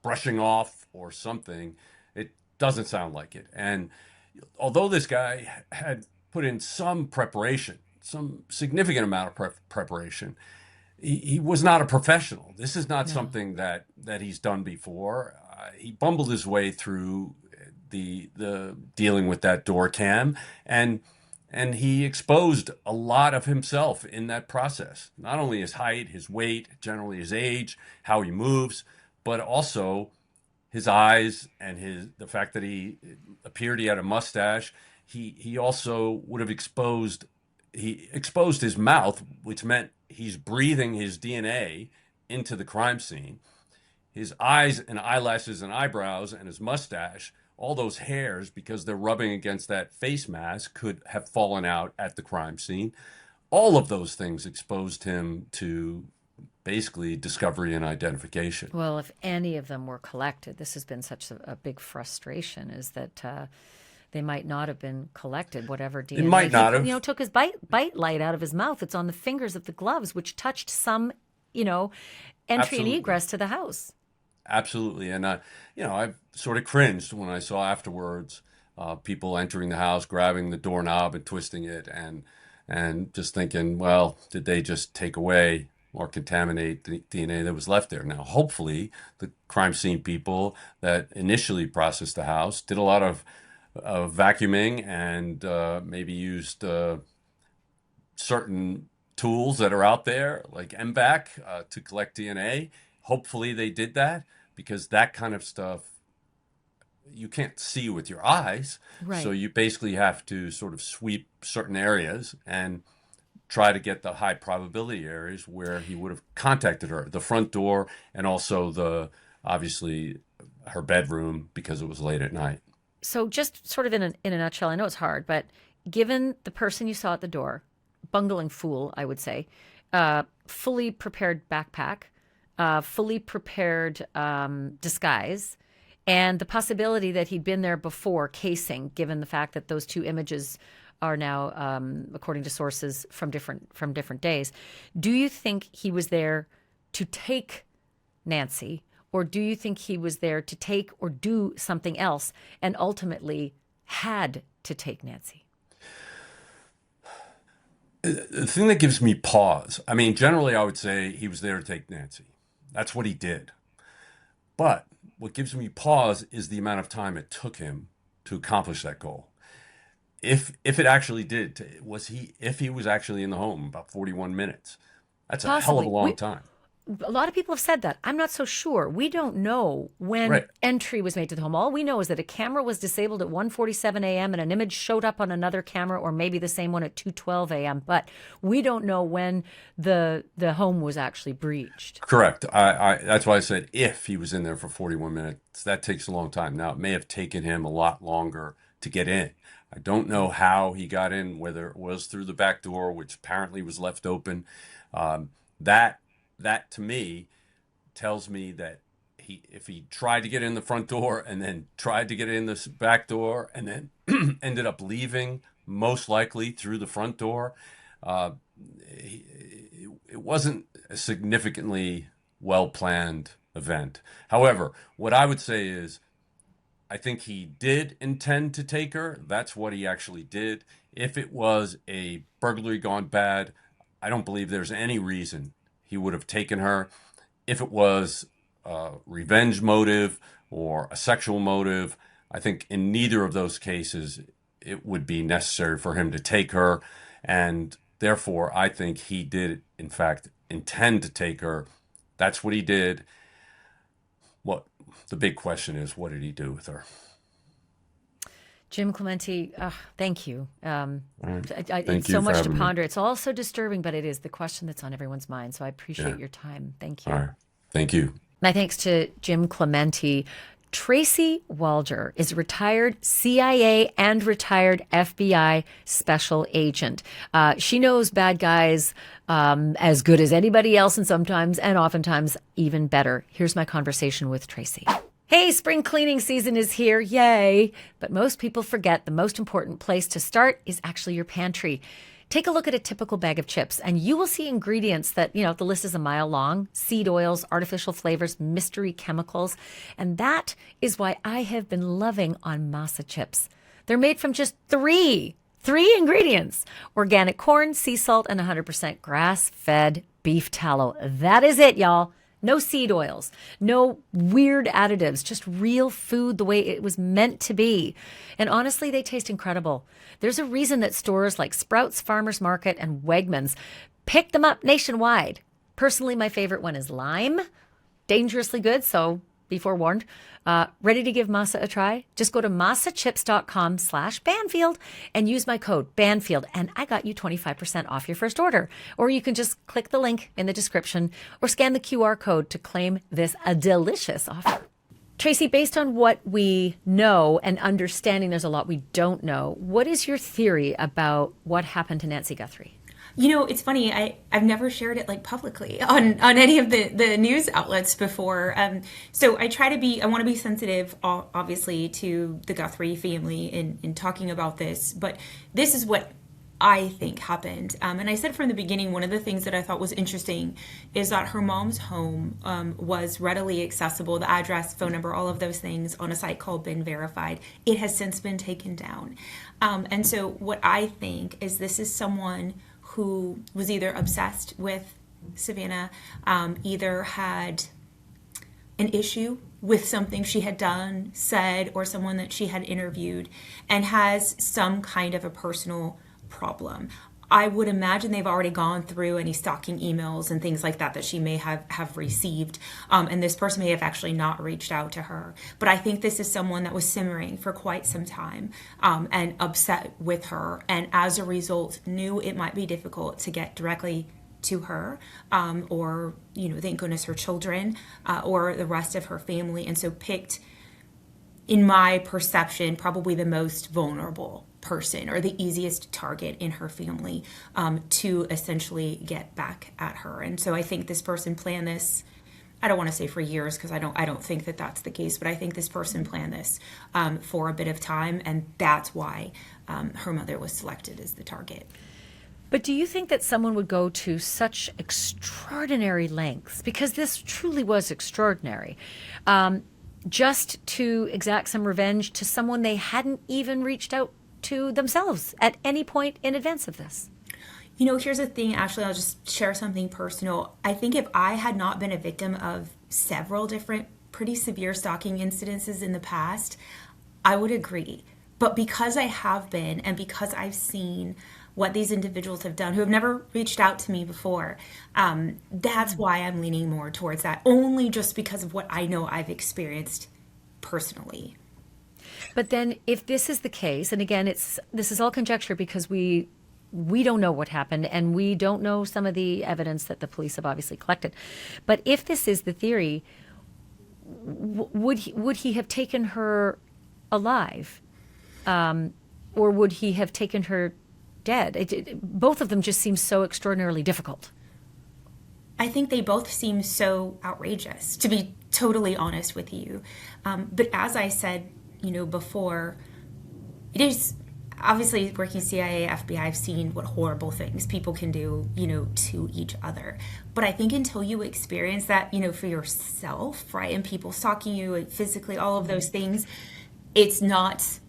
brushing off or something, it doesn't sound like it. And although this guy had put in some preparation, some significant amount of preparation, he was not a professional. This is not something that he's done before. He bumbled his way through the dealing with that door cam, and he exposed a lot of himself in that process. Not only his height, his weight, generally his age, how he moves, but also his eyes and the fact that he appeared he had a mustache. He also would have exposed his mouth, which meant he's breathing his DNA into the crime scene. His eyes and eyelashes and eyebrows and his mustache, all those hairs, because they're rubbing against that face mask, could have fallen out at the crime scene. All of those things exposed him to basically discovery and identification. Well, if any of them were collected, this has been such a big frustration, is that they might not have been collected, whatever DNA. They might not have. Took his bite light out of his mouth. It's on the fingers of the gloves, which touched some, entry Absolutely. and egress to the house. Absolutely. And, I sort of cringed when I saw afterwards people entering the house, grabbing the doorknob and twisting it, and just thinking, well, did they just take away or contaminate the DNA that was left there? Now, hopefully, the crime scene people that initially processed the house did a lot of vacuuming and maybe used certain tools that are out there, like MVAC, to collect DNA. Hopefully they did that, because that kind of stuff you can't see with your eyes. Right. So you basically have to sort of sweep certain areas and try to get the high probability areas where he would have contacted her, the front door, and also obviously her bedroom, because it was late at night. So just sort of in a nutshell, I know it's hard, but given the person you saw at the door, bungling fool, I would say, fully prepared backpack, fully prepared disguise, and the possibility that he'd been there before casing, given the fact that those two images are now, according to sources from different days. Do you think he was there to take Nancy, or do you think he was there to take or do something else and ultimately had to take Nancy? The thing that gives me pause, I mean, generally I would say he was there to take Nancy. That's what he did. But what gives me pause is the amount of time it took him to accomplish that goal. If it actually did, if he was actually in the home about 41 minutes, that's a hell of Possibly. a long time. A lot of people have said that. I'm not so sure. We don't know when Right. entry was made to the home. All we know is that a camera was disabled at 1:47 a.m. and an image showed up on another camera, or maybe the same one at 2:12 a.m. But we don't know when the home was actually breached. Correct. That's why I said if he was in there for 41 minutes, that takes a long time. Now, it may have taken him a lot longer to get in. I don't know how he got in, whether it was through the back door, which apparently was left open. That to me tells me that if he tried to get in the front door and then tried to get in the back door and then ended up leaving, most likely through the front door, it wasn't a significantly well-planned event. However, what I would say is I think he did intend to take her. That's what he actually did. If it was a burglary gone bad, I don't believe there's any reason he would have taken her. If it was a revenge motive or a sexual motive, I think in neither of those cases it would be necessary for him to take her. And therefore, I think he did, in fact, intend to take her. That's what he did. What the big question is, what did he do with her? Jim Clemente, thank you. Thank It's you so for much to having me. ponder. It's all so disturbing, but it is the question that's on everyone's mind. So I appreciate Yeah. your time. Thank you. All right. Thank you. My thanks to Jim Clemente. Tracy Walder is a retired CIA and retired FBI special agent. She knows bad guys as good as anybody else, and sometimes, and oftentimes, even better. Here's my conversation with Tracy. Hey, spring cleaning season is here. Yay. But most people forget the most important place to start is actually your pantry. Take a look at a typical bag of chips and you will see ingredients that, the list is a mile long: seed oils, artificial flavors, mystery chemicals. And that is why I have been loving on masa chips. They're made from just three ingredients: organic corn, sea salt, and 100% grass-fed beef tallow. That is it, y'all. No seed oils, no weird additives, just real food the way it was meant to be. And honestly, they taste incredible. There's a reason that stores like Sprouts Farmers Market and Wegmans pick them up nationwide. Personally, my favorite one is lime. Dangerously good, so be forewarned. Ready to give masa a try? Just go to masachips.com/Banfield and use my code Banfield, and I got you 25% off your first order. Or you can just click the link in the description or scan the QR code to claim this delicious offer. Tracy, based on what we know and understanding there's a lot we don't know, what is your theory about what happened to Nancy Guthrie? It's funny. I've never shared it publicly on any of the news outlets before. So I want to be sensitive, obviously, to the Guthrie family in talking about this. But this is what I think happened. And I said from the beginning, one of the things that I thought was interesting is that her mom's home was readily accessible. The address, phone number, all of those things on a site called Been Verified. It has since been taken down. And so what I think is this is someone who was either obsessed with Savannah, either had an issue with something she had done, said, or someone that she had interviewed, and has some kind of a personal problem. I would imagine they've already gone through any stalking emails and things like that she may have received. And this person may have actually not reached out to her. But I think this is someone that was simmering for quite some time and upset with her. And as a result, knew it might be difficult to get directly to her or, thank goodness, her children or the rest of her family. And so picked, in my perception, probably the most vulnerable person or the easiest target in her family to essentially get back at her. And so I think this person planned this. I don't want to say for years because I don't think that that's the case, but I think this person planned this for a bit of time, and that's why her mother was selected as the target. But do you think that someone would go to such extraordinary lengths, because this truly was extraordinary, just to exact some revenge to someone they hadn't even reached out to themselves at any point in advance of this? Here's the thing, Ashleigh, I'll just share something personal. I think if I had not been a victim of several different pretty severe stalking incidences in the past, I would agree. But because I have been, and because I've seen what these individuals have done who have never reached out to me before, that's why I'm leaning more towards that, only just because of what I know I've experienced personally. But then if this is the case, and again, this is all conjecture because we don't know what happened, and we don't know some of the evidence that the police have obviously collected. But if this is the theory, would he have taken her alive? Or would he have taken her dead? Both of them just seem so extraordinarily difficult. I think they both seem so outrageous, to be totally honest with you. But as I said, before, it is obviously working CIA, FBI, I've seen what horrible things people can do, to each other. But I think until you experience that, for yourself, right, and people stalking you and physically, all of those things, it's not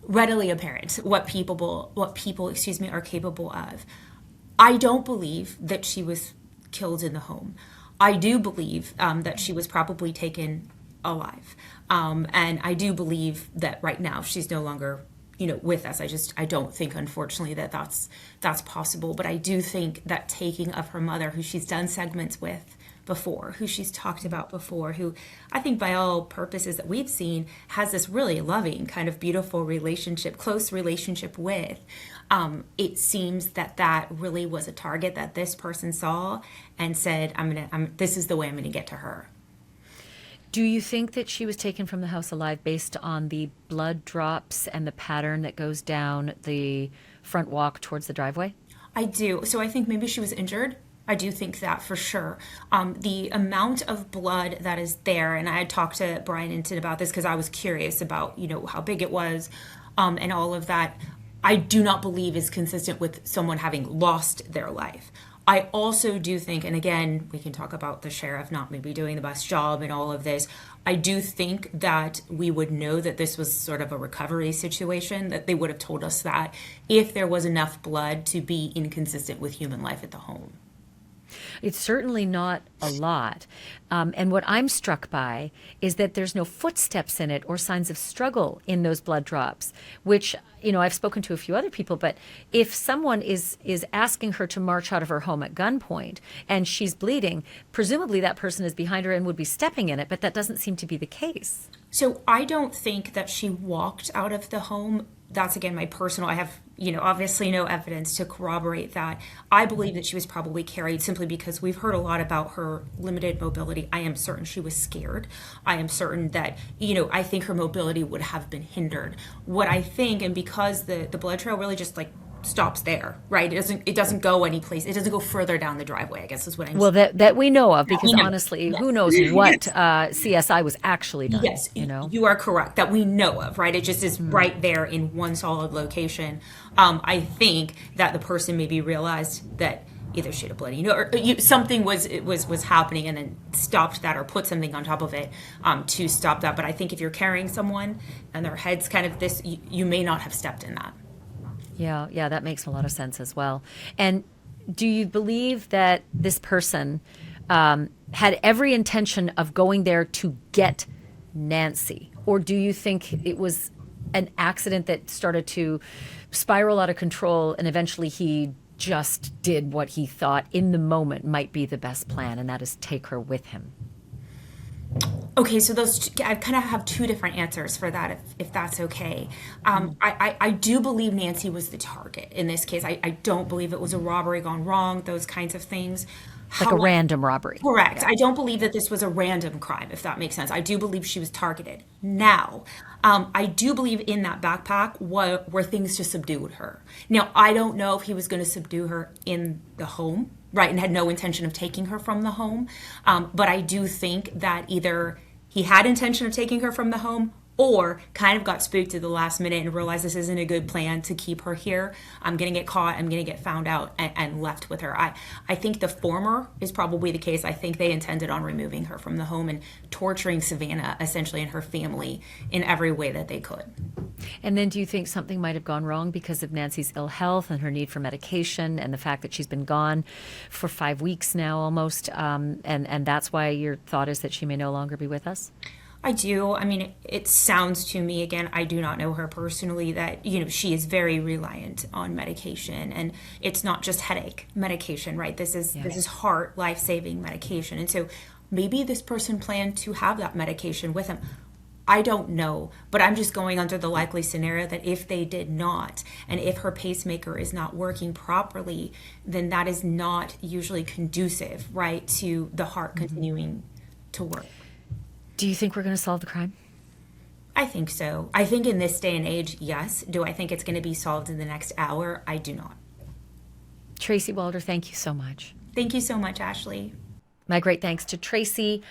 readily apparent what people are capable of. I don't believe that she was killed in the home. I do believe that she was probably taken alive. And I do believe that right now she's no longer, with us. I don't think, unfortunately, that's possible. But I do think that taking of her mother, who she's done segments with before, who she's talked about before, who I think by all purposes that we've seen has this really loving, kind of beautiful relationship, close relationship with, it seems that really was a target that this person saw and said, this is the way I'm gonna get to her. Do you think that she was taken from the house alive based on the blood drops and the pattern that goes down the front walk towards the driveway? I do. So I think maybe she was injured. I do think that for sure. The amount of blood that is there, and I had talked to Brian Inton about this because I was curious about, how big it was, and all of that, I do not believe is consistent with someone having lost their life. I also do think, and again, we can talk about the sheriff not maybe doing the best job and all of this. I do think that we would know that this was sort of a recovery situation, that they would have told us that if there was enough blood to be inconsistent with human life at the home. It's certainly not a lot. And what I'm struck by is that there's no footsteps in it or signs of struggle in those blood drops, which, I've spoken to a few other people, but if someone is asking her to march out of her home at gunpoint and she's bleeding, presumably that person is behind her and would be stepping in it, but that doesn't seem to be the case. So I don't think that she walked out of the home. That's, again, my personal, I have, obviously no evidence to corroborate that. I believe that she was probably carried simply because we've heard a lot about her limited mobility. I am certain she was scared. I am certain that, I think her mobility would have been hindered. What I think, and because the blood trail really just stops there, right? It doesn't go any place. It doesn't go further down the driveway, I guess is what I'm saying. Well, that we know of, because honestly, who knows what CSI was actually done. Yes, you are correct, that we know of, right? It just is right there in one solid location. I think that the person maybe realized that either she had a bloody, or something was happening and then stopped that or put something on top of it to stop that. But I think if you're carrying someone and their head's kind of this, you may not have stepped in that. Yeah, that makes a lot of sense as well. And do you believe that this person had every intention of going there to get Nancy? Or do you think it was an accident that started to spiral out of control and eventually he just did what he thought in the moment might be the best plan, and that is take her with him? Okay, so I kind of have two different answers for that, if that's okay. I do believe Nancy was the target in this case. I don't believe it was a robbery gone wrong, those kinds of things. Like a random robbery. Correct. Yeah. I don't believe that this was a random crime, if that makes sense. I do believe she was targeted. Now, I do believe in that backpack were things to subdue her. Now, I don't know if he was going to subdue her in the home, right, and had no intention of taking her from the home. But I do think that either he had intention of taking her from the home or kind of got spooked at the last minute and realized this isn't a good plan to keep her here. I'm going to get caught, I'm going to get found out, and left with her. I think the former is probably the case. I think they intended on removing her from the home and torturing Savannah, essentially, and her family in every way that they could. And then do you think something might have gone wrong because of Nancy's ill health and her need for medication and the fact that she's been gone for 5 weeks now almost, and that's why your thought is that she may no longer be with us? I do. I mean, it sounds to me, again, I do not know her personally, that, she is very reliant on medication, and it's not just headache medication, right? This is heart life-saving medication. And so maybe this person planned to have that medication with him. I don't know, but I'm just going under the likely scenario that if they did not, and if her pacemaker is not working properly, then that is not usually conducive, right, to the heart continuing to work. Do you think we're going to solve the crime? I think so. I think in this day and age, yes. Do I think it's going to be solved in the next hour? I do not. Tracy Walder, thank you so much. Thank you so much, Ashleigh. My great thanks to Tracy.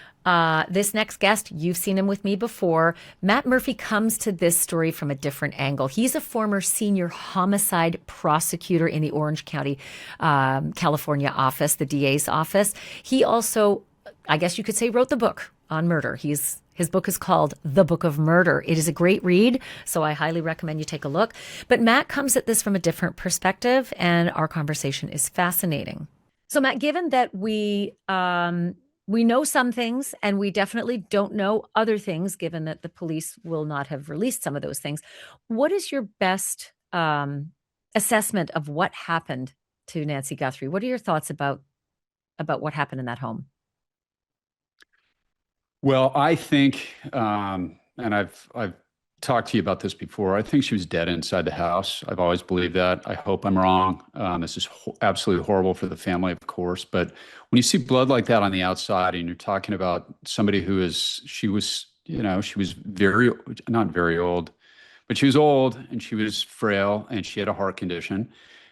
This next guest, you've seen him with me before. Matt Murphy comes to this story from a different angle. He's a former senior homicide prosecutor in the Orange County, California office, the DA's office. He also, I guess you could say, wrote the book on murder. His book is called The Book of Murder. It is a great read, so I highly recommend you take a look. But Matt comes at this from a different perspective, and our conversation is fascinating. So Matt, given that we know some things and we definitely don't know other things, given that the police will not have released some of those things, what is your best assessment of what happened to Nancy Guthrie? What are your thoughts about what happened in that home? Well, I think, and I've talked to you about this before, I think she was dead inside the house. I've always believed that. I hope I'm wrong. This is absolutely horrible for the family, of course. But when you see blood like that on the outside, and you're talking about somebody she was very, not very old, but she was old and she was frail and she had a heart condition.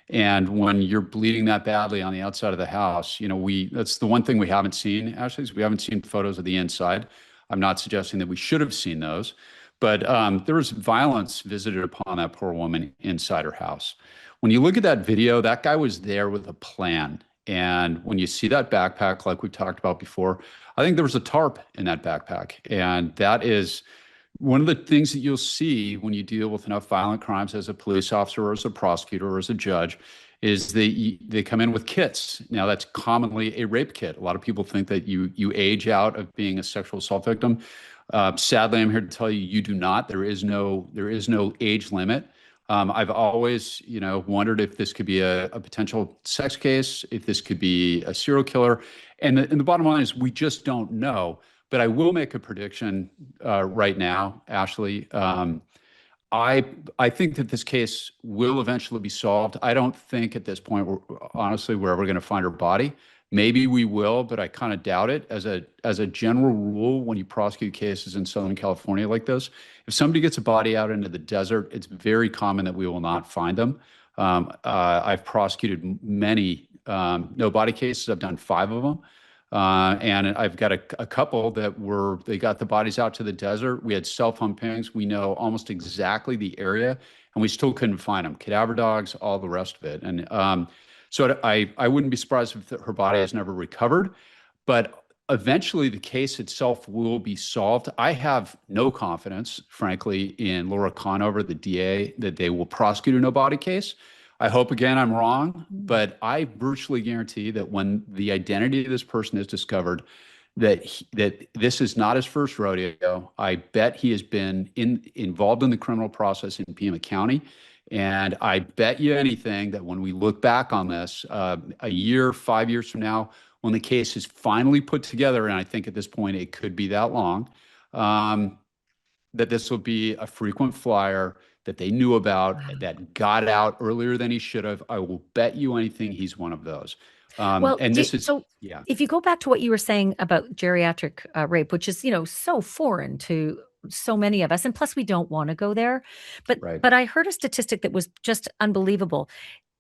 And when you're bleeding that badly on the outside of the house, that's the one thing we haven't seen, Ashley, is we haven't seen photos of the inside. I'm not suggesting that we should have seen those, but there was violence visited upon that poor woman inside her house. When you look at that video, that guy was there with a plan. And when you see that backpack, like we've talked about before, I think there was a tarp in that backpack. And that is one of the things that you'll see when you deal with enough violent crimes as a police officer or as a prosecutor or as a judge is they come in with kits. Now, that's commonly a rape kit. A lot of people think that you age out of being a sexual assault victim. Sadly, I'm here to tell you, you do not. There is no age limit. I've always, wondered if this could be a potential sex case, if this could be a serial killer. And the bottom line is we just don't know. But I will make a prediction right now, Ashley. I think that this case will eventually be solved. I don't think at this point, honestly, we're ever going to find her body. Maybe we will, but I kind of doubt it. As a general rule, when you prosecute cases in Southern California like this, if somebody gets a body out into the desert, it's very common that we will not find them. I've prosecuted many no body cases. I've done 5 of them. And I've got a couple they got the bodies out to the desert. We had cell phone pings. We know almost exactly the area, and we still couldn't find them. Cadaver dogs, all the rest of it. And so I wouldn't be surprised if her body has never recovered, but eventually the case itself will be solved. I have no confidence, frankly, in Laura Conover, the DA, that they will prosecute a no body case. I hope, again, I'm wrong, but I virtually guarantee that when the identity of this person is discovered, that this is not his first rodeo. I bet he has been involved in the criminal process in Pima County. And I bet you anything that when we look back on this a year, 5 years from now, when the case is finally put together, and I think at this point it could be that long, that this will be a frequent flyer that they knew about, that got out earlier than he should have. I will bet you anything he's one of those. If you go back to what you were saying about geriatric rape, which is, so foreign to so many of us, and plus we don't want to go there. But I heard a statistic that was just unbelievable.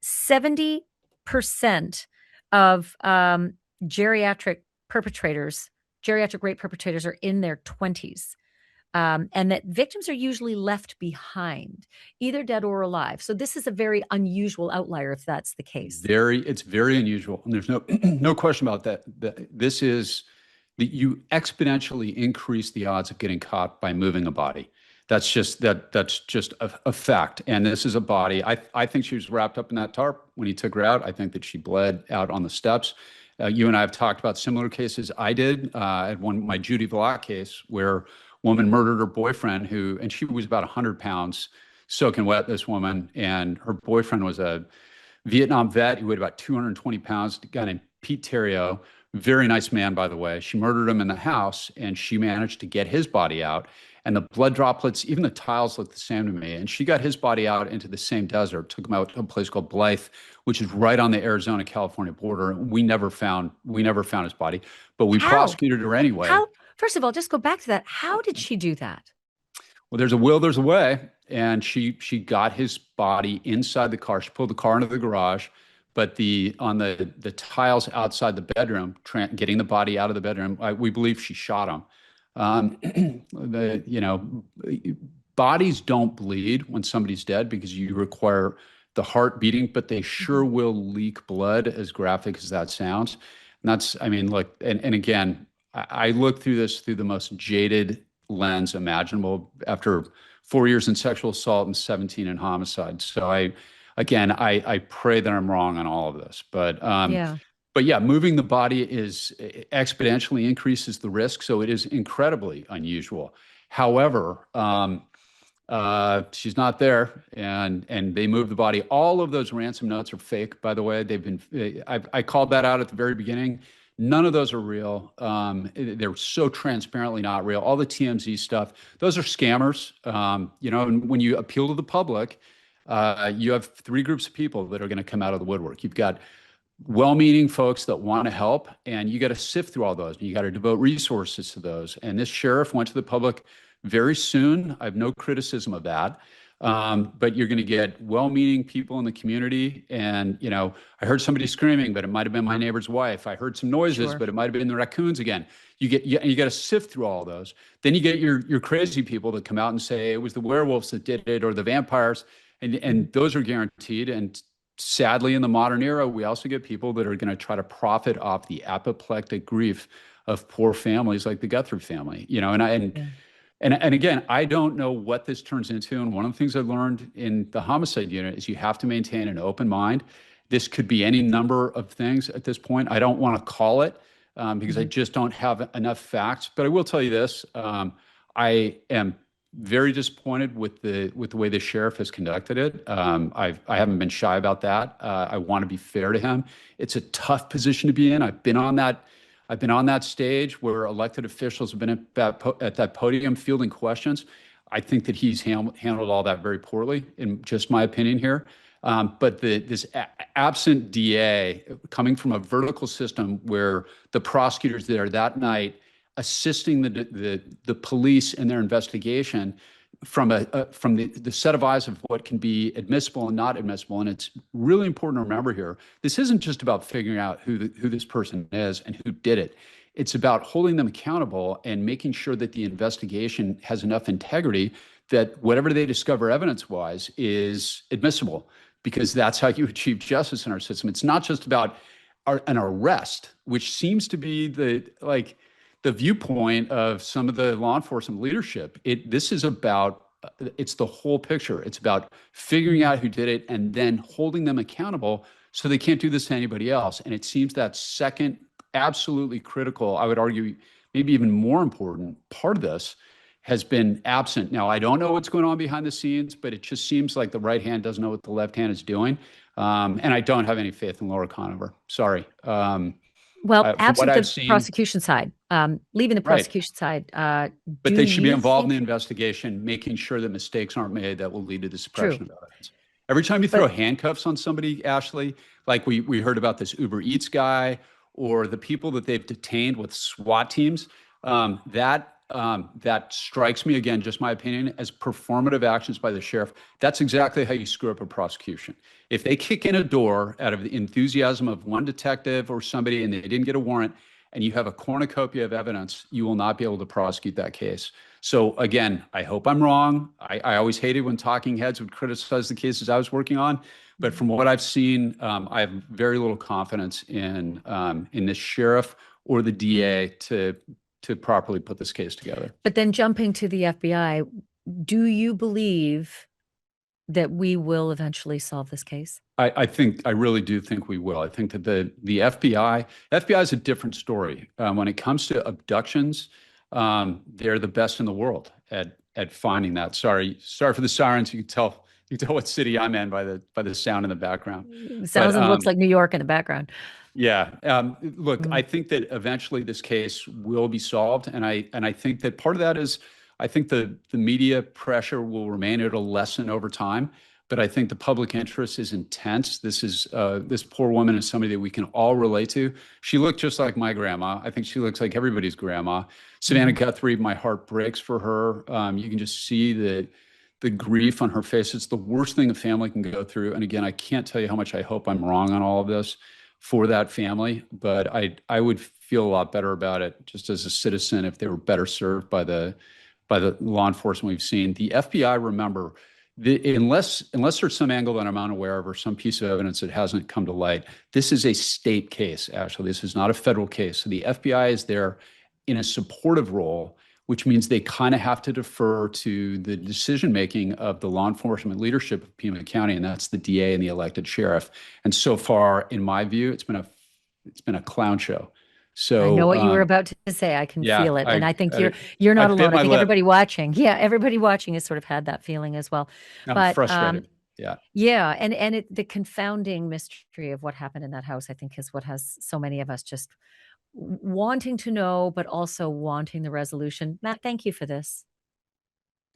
70% of geriatric rape perpetrators are in their 20s. And that victims are usually left behind, either dead or alive. So this is a very unusual outlier, if that's the case. It's very unusual, and there's no question about that. This is that you exponentially increase the odds of getting caught by moving a body. That's just a fact. And this is a body. I think she was wrapped up in that tarp when he took her out. I think that she bled out on the steps. You and I have talked about similar cases. I did at my Judy Vlack case where a woman murdered her boyfriend and she was about 100 pounds soaking wet, this woman, and her boyfriend was a Vietnam vet who weighed about 220 pounds, a guy named Pete Theriot, very nice man, by the way. She murdered him in the house, and she managed to get his body out. And the blood droplets, even the tiles looked the same to me. And she got his body out into the same desert, took him out to a place called Blythe, which is right on the Arizona-California border. We never found his body, but we prosecuted her anyway. How? First of all, just go back to that. How did she do that? Well, there's a will, there's a way. And she got his body inside the car. She pulled the car into the garage, but on the tiles outside the bedroom, getting the body out of the bedroom, we believe she shot him. Bodies don't bleed when somebody's dead because you require the heart beating, but they sure will leak blood, as graphic as that sounds. And that's, I mean, look, and again, I look through this through the most jaded lens imaginable after 4 years in sexual assault and 17 in homicide. So I pray that I'm wrong on all of this, but yeah, moving the body exponentially increases the risk. So it is incredibly unusual. However, she's not there, and they moved the body. All of those ransom notes are fake, by the way. I called that out at the very beginning. None of those are real. They're so transparently not real. All the TMZ stuff, those are scammers. And when you appeal to the public, you have three groups of people that are going to come out of the woodwork. You've got well-meaning folks that want to help, and you got to sift through all those. You got to devote resources to those. And this sheriff went to the public very soon. I have no criticism of that. But you're going to get well-meaning people in the community. And, I heard somebody screaming, but it might've been my neighbor's wife. I heard some noises, but it might've been the raccoons again. You got to sift through all those. Then you get your crazy people that come out and say it was the werewolves that did it or the vampires. And those are guaranteed. And sadly, in the modern era, we also get people that are going to try to profit off the apoplectic grief of poor families like the Guthrie family, And again, I don't know what this turns into. And one of the things I learned in the homicide unit is you have to maintain an open mind. This could be any number of things at this point. I don't want to call it because I just don't have enough facts. But I will tell you this. I am very disappointed with the way the sheriff has conducted it. I haven't been shy about that. I want to be fair to him. It's a tough position to be in. I've been on that stage where elected officials have been at that podium fielding questions. I think that he's handled all that very poorly, in just my opinion here. But this absent DA coming from a vertical system where the prosecutors there that night assisting the police in their investigation from the set of eyes of what can be admissible and not admissible. And it's really important to remember here, this isn't just about figuring out who this person is and who did it. It's about holding them accountable and making sure that the investigation has enough integrity that whatever they discover evidence-wise is admissible, because that's how you achieve justice in our system. It's not just about an arrest, which seems to be the viewpoint of some of the law enforcement leadership. This is about, it's the whole picture. It's about figuring out who did it and then holding them accountable so they can't do this to anybody else. And it seems that second, absolutely critical, I would argue, maybe even more important part of this has been absent. Now, I don't know what's going on behind the scenes, but it just seems like the right hand doesn't know what the left hand is doing. And I don't have any faith in Laura Conover. Sorry. Well, absent the prosecution side, leaving the prosecution side. But they should be involved in the investigation, making sure that mistakes aren't made that will lead to the suppression of evidence. Every time you throw handcuffs on somebody, Ashleigh, like we heard about this Uber Eats guy or the people that they've detained with SWAT teams, that strikes me, again, just my opinion, as performative actions by the sheriff. That's exactly how you screw up a prosecution. If they kick in a door out of the enthusiasm of one detective or somebody and they didn't get a warrant and you have a cornucopia of evidence, you will not be able to prosecute that case. So again, I hope I'm wrong. I always hated when talking heads would criticize the cases I was working on. But from what I've seen, I have very little confidence in this sheriff or the DA to properly put this case together. But then jumping to the FBI, Do you believe that we will eventually solve this case? I really do think we will. I think that the FBI is a different story. When it comes to abductions, they're the best in the world at finding that. Sorry for the sirens. You can tell what city I'm in by the sound in the background. Sounds and looks like New York in the background. Yeah. Look, I think that eventually this case will be solved, and I think that part of that is I think the media pressure will remain. It'll lessen over time, but I think the public interest is intense. This poor woman is somebody that we can all relate to. She looked just like my grandma. I think she looks like everybody's grandma. Savannah Guthrie, my heart breaks for her. You can just see the grief on her face. It's the worst thing a family can go through. And again, I can't tell you how much I hope I'm wrong on all of this for that family, but I would feel a lot better about it just as a citizen if they were better served by the law enforcement we've seen. The FBI, remember, unless there's some angle that I'm unaware of or some piece of evidence that hasn't come to light, this is a state case, Ashley. This is not a federal case. So the FBI is there in a supportive role, which means they kind of have to defer to the decision-making of the law enforcement leadership of Pima County, and that's the DA and the elected sheriff. And so far, in my view, it's been a clown show. So I know what you were about to say. I can feel it. And I think you're not alone. I think everybody watching has sort of had that feeling as well. I'm frustrated. Yeah. And the confounding mystery of what happened in that house, I think, is what has so many of us just wanting to know, but also wanting the resolution. Matt, thank you for this.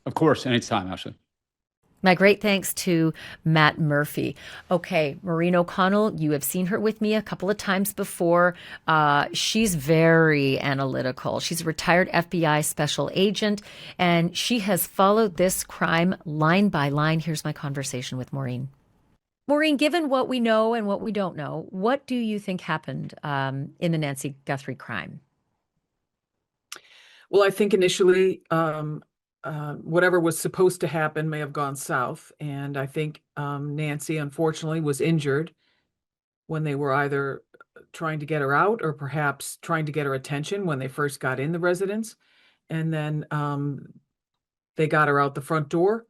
Of course, anytime, Ashley. My great thanks to Matt Murphy. Okay, Maureen O'Connell, you have seen her with me a couple of times before. She's very analytical. She's a retired FBI special agent, and she has followed this crime line by line. Here's my conversation with Maureen. Maureen, given what we know and what we don't know, what do you think happened in the Nancy Guthrie crime? Well, I think initially whatever was supposed to happen may have gone south. And I think Nancy, unfortunately, was injured when they were either trying to get her out or perhaps trying to get her attention when they first got in the residence. And then they got her out the front door.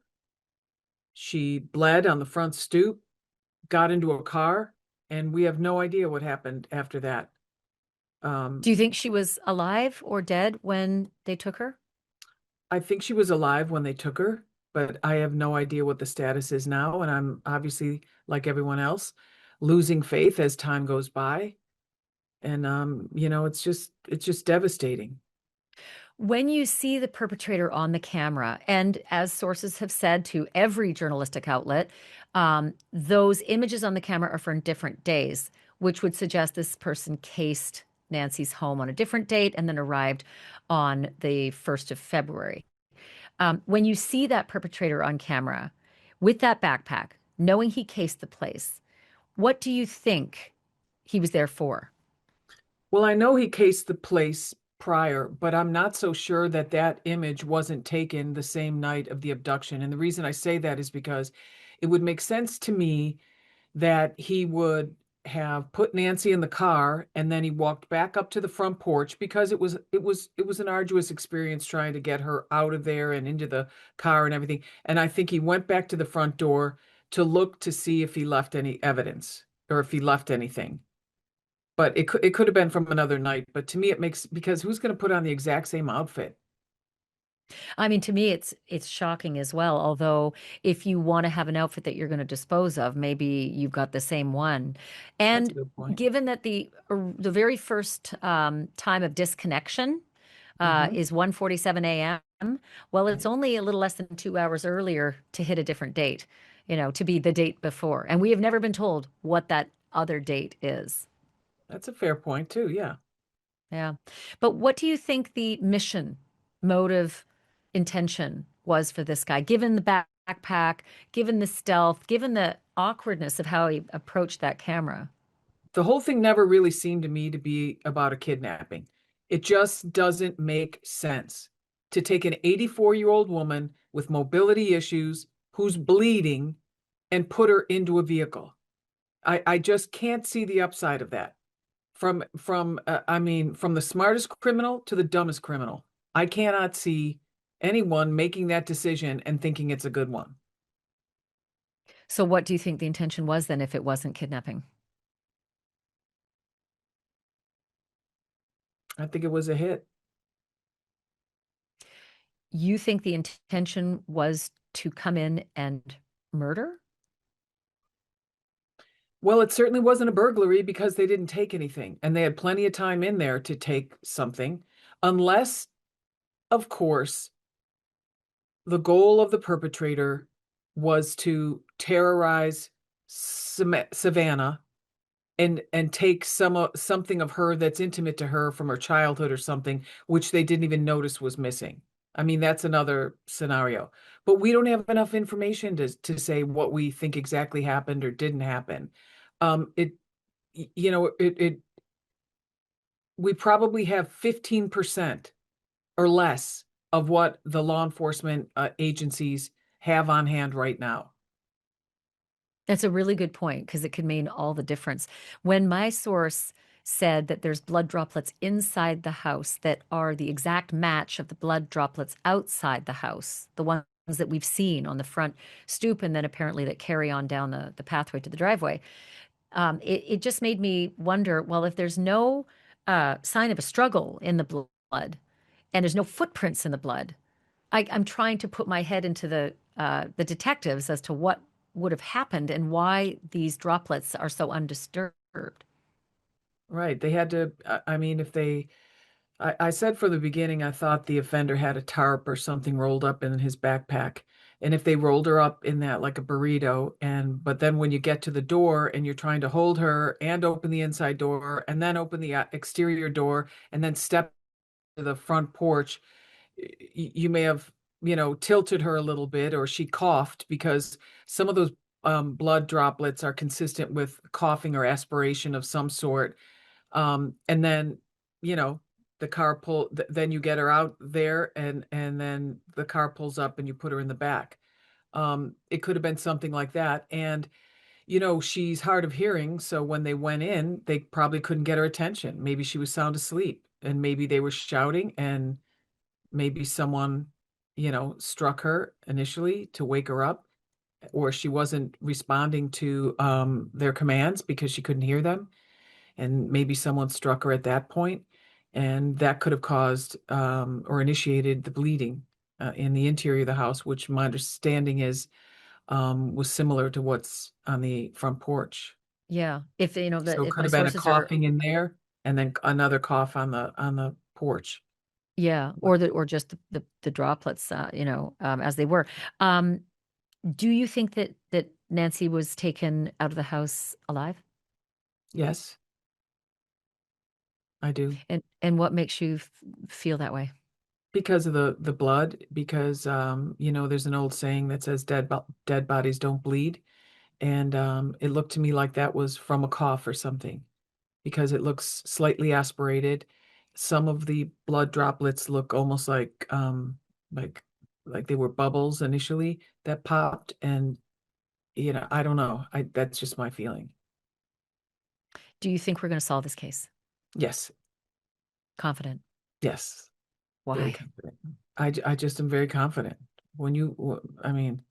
She bled on the front stoop, got into a car, and we have no idea what happened after that. Do you think she was alive or dead when they took her? I think she was alive when they took her, but I have no idea what the status is now. And I'm obviously, like everyone else, losing faith as time goes by. And, it's just devastating. When you see the perpetrator on the camera, and as sources have said to every journalistic outlet, those images on the camera are from different days, which would suggest this person cased Nancy's home on a different date and then arrived on the 1st of February. When you see that perpetrator on camera with that backpack, knowing he cased the place, what do you think he was there for? Well, I know he cased the place prior, but I'm not so sure that image wasn't taken the same night of the abduction. And the reason I say that is because it would make sense to me that he would have put Nancy in the car and then he walked back up to the front porch, because it was an arduous experience trying to get her out of there and into the car and everything. And I think he went back to the front door to look to see if he left any evidence or if he left anything. But it could have been from another night. But to me, because who's going to put on the exact same outfit? I mean, to me, it's shocking as well. Although, if you want to have an outfit that you're going to dispose of, maybe you've got the same one. And given that the very first time of disconnection is 1:47 a.m., well, it's only a little less than 2 hours earlier to hit a different date, to be the date before. And we have never been told what that other date is. That's a fair point too. Yeah. Yeah. But what do you think the mission, motive, intention was for this guy, given the backpack, given the stealth, given the awkwardness of how he approached that camera? The whole thing never really seemed to me to be about a kidnapping. It just doesn't make sense to take an 84-year-old woman with mobility issues who's bleeding and put her into a vehicle. I just can't see the upside of that. From the smartest criminal to the dumbest criminal, I cannot see anyone making that decision and thinking it's a good one. So what do you think the intention was then if it wasn't kidnapping? I think it was a hit. You think the intention was to come in and murder? Well, it certainly wasn't a burglary because they didn't take anything, and they had plenty of time in there to take something, unless, of course, the goal of the perpetrator was to terrorize Savannah and take something of her that's intimate to her from her childhood or something, which they didn't even notice was missing. I mean, that's another scenario. But we don't have enough information to say what we think exactly happened or didn't happen. It you know it we probably have 15% or less of what the law enforcement agencies have on hand right now. That's a really good point because it could mean all the difference. When my source said that there's blood droplets inside the house that are the exact match of the blood droplets outside the house, the ones that we've seen on the front stoop and then apparently that carry on down the pathway to the driveway, it just made me wonder, well, if there's no sign of a struggle in the blood and there's no footprints in the blood, I'm trying to put my head into the detectives as to what would have happened and why these droplets are so undisturbed. Right. They had to, I mean, I said from the beginning, I thought the offender had a tarp or something rolled up in his backpack. And if they rolled her up in that like a burrito, but then when you get to the door and you're trying to hold her and open the inside door and then open the exterior door and then step to the front porch, you may have, tilted her a little bit, or she coughed, because some of those blood droplets are consistent with coughing or aspiration of some sort. And then, the car then you get her out there and then the car pulls up and you put her in the back. It could have been something like that. And, she's hard of hearing. So when they went in, they probably couldn't get her attention. Maybe she was sound asleep and maybe they were shouting and maybe someone, struck her initially to wake her up, or she wasn't responding to their commands because she couldn't hear them. And maybe someone struck her at that point, and that could have caused or initiated the bleeding in the interior of the house, which my understanding is was similar to what's on the front porch. Yeah. If So it if could my have been a sources are, coughing in there and then another cough on the porch. yeah, or just the droplets, as they were. Do you think that Nancy was taken out of the house alive? Yes, I do. And what makes you feel that way? Because of the blood, because there's an old saying that says dead bodies don't bleed, and it looked to me like that was from a cough or something, because it looks slightly aspirated. Some of the blood droplets look almost like like they were bubbles initially that popped, and I don't know. That's just my feeling. Do you think we're going to solve this case? Yes, Confident? yes, very Why? confident. I just am very confident. I mean,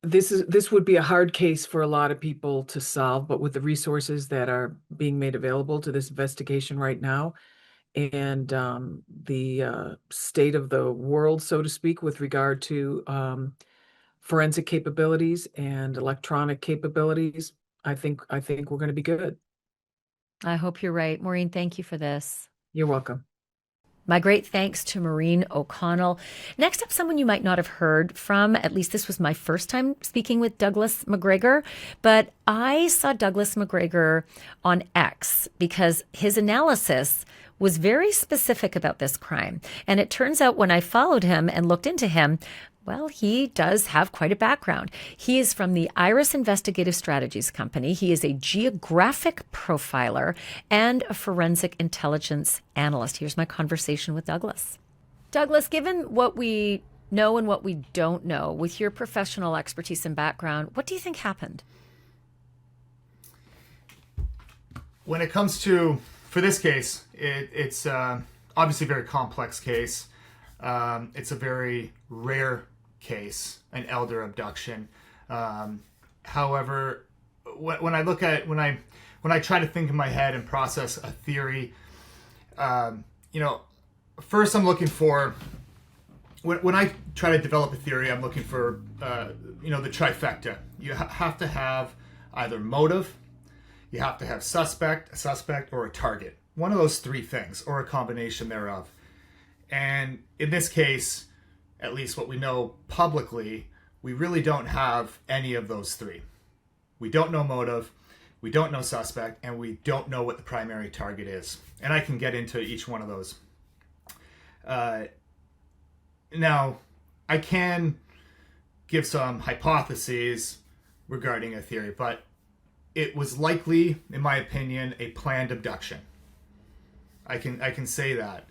this would be a hard case for a lot of people to solve, but with the resources that are being made available to this investigation right now, and the state of the world, so to speak, with regard to forensic capabilities and electronic capabilities, I think we're going to be good. I hope you're right. Maureen, thank you for this. You're welcome. My great thanks to Maureen O'Connell. Next up, someone you might not have heard from. At least this was my first time speaking with Douglas McGregor, but I saw Douglas McGregor on X because his analysis was very specific about this crime. And it turns out when I followed him and looked into him, well, he does have quite a background. He is from the Iris Investigative Strategies company. He is a geographic profiler and a forensic intelligence analyst. Here's my conversation with Douglas. Douglas, given what we know and what we don't know, with your professional expertise and background, what do you think happened? When it comes to, for this case, it's obviously a very complex case. It's a very rare case, an elder abduction. However, when I try to think in my head and process a theory, first I'm looking for, when I try to develop a theory, I'm looking for, the trifecta. You have to have either motive, you have to have a suspect, or a target. One of those three things, or a combination thereof. And in this case, at least what we know publicly, we really don't have any of those three. We don't know motive, we don't know suspect, and we don't know what the primary target is. And I can get into each one of those. Now, I can give some hypotheses regarding a theory, but it was likely, in my opinion, a planned abduction. I can say that.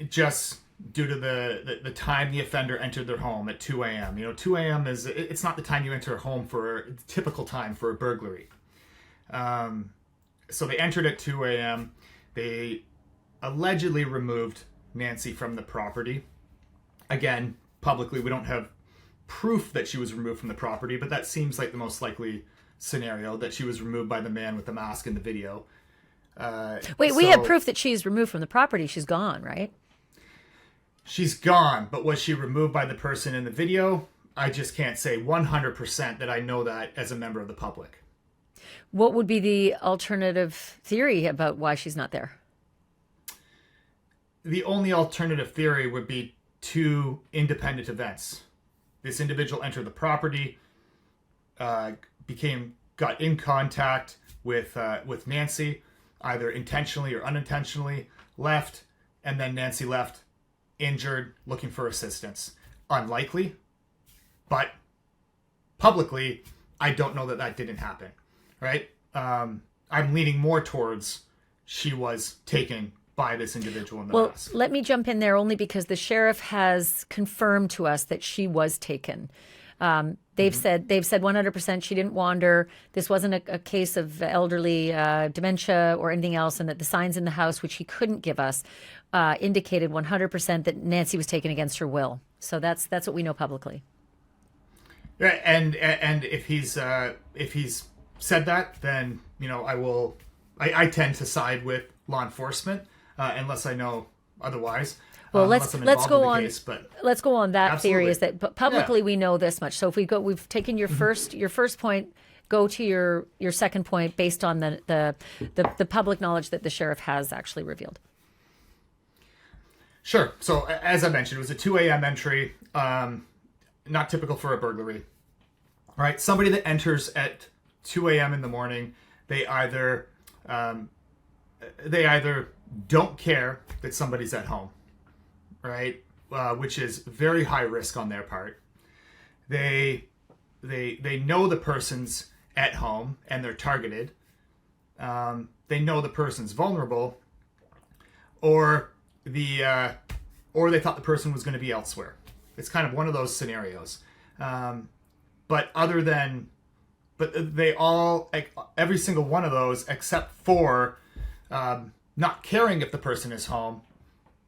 Just due to the time the offender entered their home at 2 a.m. 2 a.m. it's not the time you enter a home for typical time for a burglary. So they entered at 2 a.m. They allegedly removed Nancy from the property. Again, publicly, we don't have proof that she was removed from the property, but that seems like the most likely scenario, that she was removed by the man with the mask in the video. We have proof that she's removed from the property. She's gone, right? She's gone, but was she removed by the person in the video? I just can't say 100% that I know that as a member of the public. What would be the alternative theory about why she's not there? The only alternative theory would be two independent events. This individual entered the property, got in contact with Nancy, either intentionally or unintentionally, left, and then Nancy left, injured, looking for assistance. Unlikely, but publicly, I don't know that didn't happen, right? I'm leaning more towards she was taken by this individual in the mask. Let me jump in there only because the sheriff has confirmed to us that she was taken. They've said 100% she didn't wander. This wasn't a case of elderly dementia or anything else, and that the signs in the house, which he couldn't give us, indicated 100% that Nancy was taken against her will. So that's what we know publicly. Yeah, and if he's said that, then I tend to side with law enforcement unless I know otherwise. Well, let's go on. Case, let's go on that absolutely. theory. Is that publicly we know this much? So if we've taken your first point. Go to your second point based on the public knowledge that the sheriff has actually revealed. Sure. So as I mentioned, it was a 2 a.m. entry, not typical for a burglary. Right? Somebody that enters at 2 a.m. in the morning, they either don't care that somebody's at home, right? Which is very high risk on their part. They know the person's at home and they're targeted. They know the person's vulnerable, or they thought the person was going to be elsewhere. It's kind of one of those scenarios. But they all, every single one of those, except for not caring if the person is home,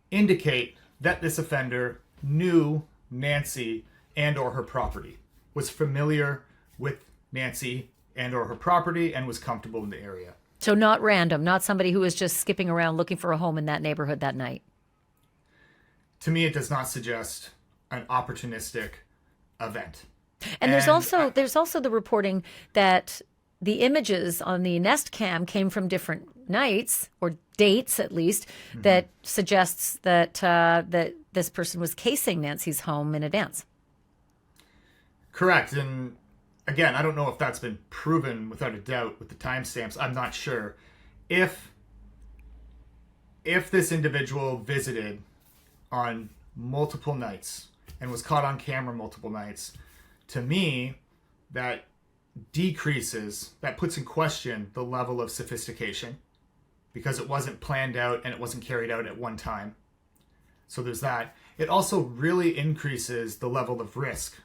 indicate that this offender knew Nancy and or her property, was familiar with Nancy and or her property, and was comfortable in the area. So not random, not somebody who was just skipping around looking for a home in that neighborhood that night. To me, it does not suggest an opportunistic event. And there's also the reporting that the images on the Nest Cam came from different nights, or dates at least, that suggests that that this person was casing Nancy's home in advance. Correct. And again, I don't know if that's been proven without a doubt with the timestamps. I'm not sure. If this individual visited on multiple nights and was caught on camera multiple nights, to me, that puts in question the level of sophistication, because it wasn't planned out and it wasn't carried out at one time. So there's that. It also really increases the level of risk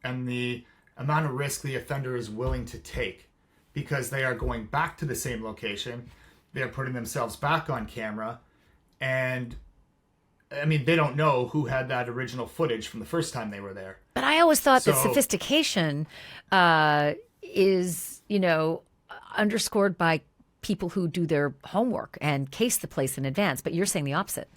and the amount of risk the offender is willing to take, because they are going back to the same location. They are putting themselves back on camera. And I mean, they don't know who had that original footage from the first time they were there. But I always thought that So- sophistication is, underscored by people who do their homework and case the place in advance. But you're saying the opposite.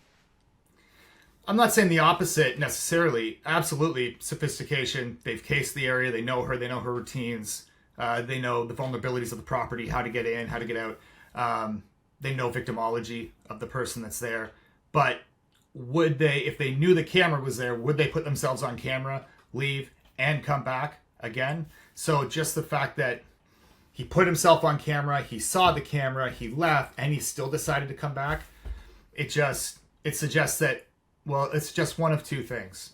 I'm not saying the opposite necessarily. Absolutely, sophistication. They've cased the area. They know her. They know her routines. They know the vulnerabilities of the property, how to get in, how to get out. They know victimology of the person that's there. But would they, if they knew the camera was there, would they put themselves on camera, leave, and come back again? So just the fact that he put himself on camera, he saw the camera, he left, and he still decided to come back, it suggests that, well, it's just one of two things.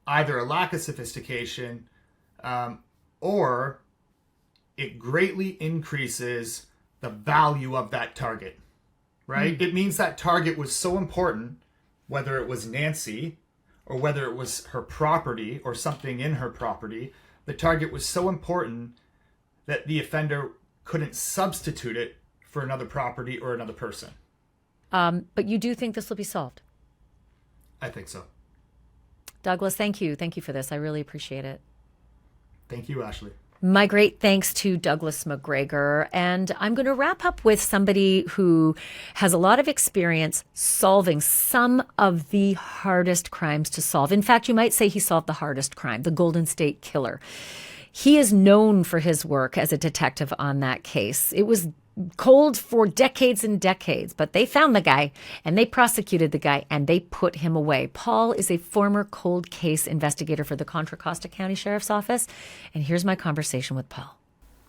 Either a lack of sophistication, or it greatly increases the value of that target, right? It means that target was so important, whether it was Nancy or whether it was her property or something in her property, the target was so important that the offender couldn't substitute it for another property or another person. But you do think this will be solved? I think so. Douglas, thank you. Thank you for this. I really appreciate it. Thank you, Ashleigh. My great thanks to Douglas McGregor. And I'm going to wrap up with somebody who has a lot of experience solving some of the hardest crimes to solve. In fact, you might say he solved the hardest crime, the Golden State Killer. He is known for his work as a detective on that case. It was cold for decades and decades, but they found the guy and they prosecuted the guy and they put him away. Paul is a former cold case investigator for the Contra Costa County Sheriff's Office. And here's my conversation with Paul.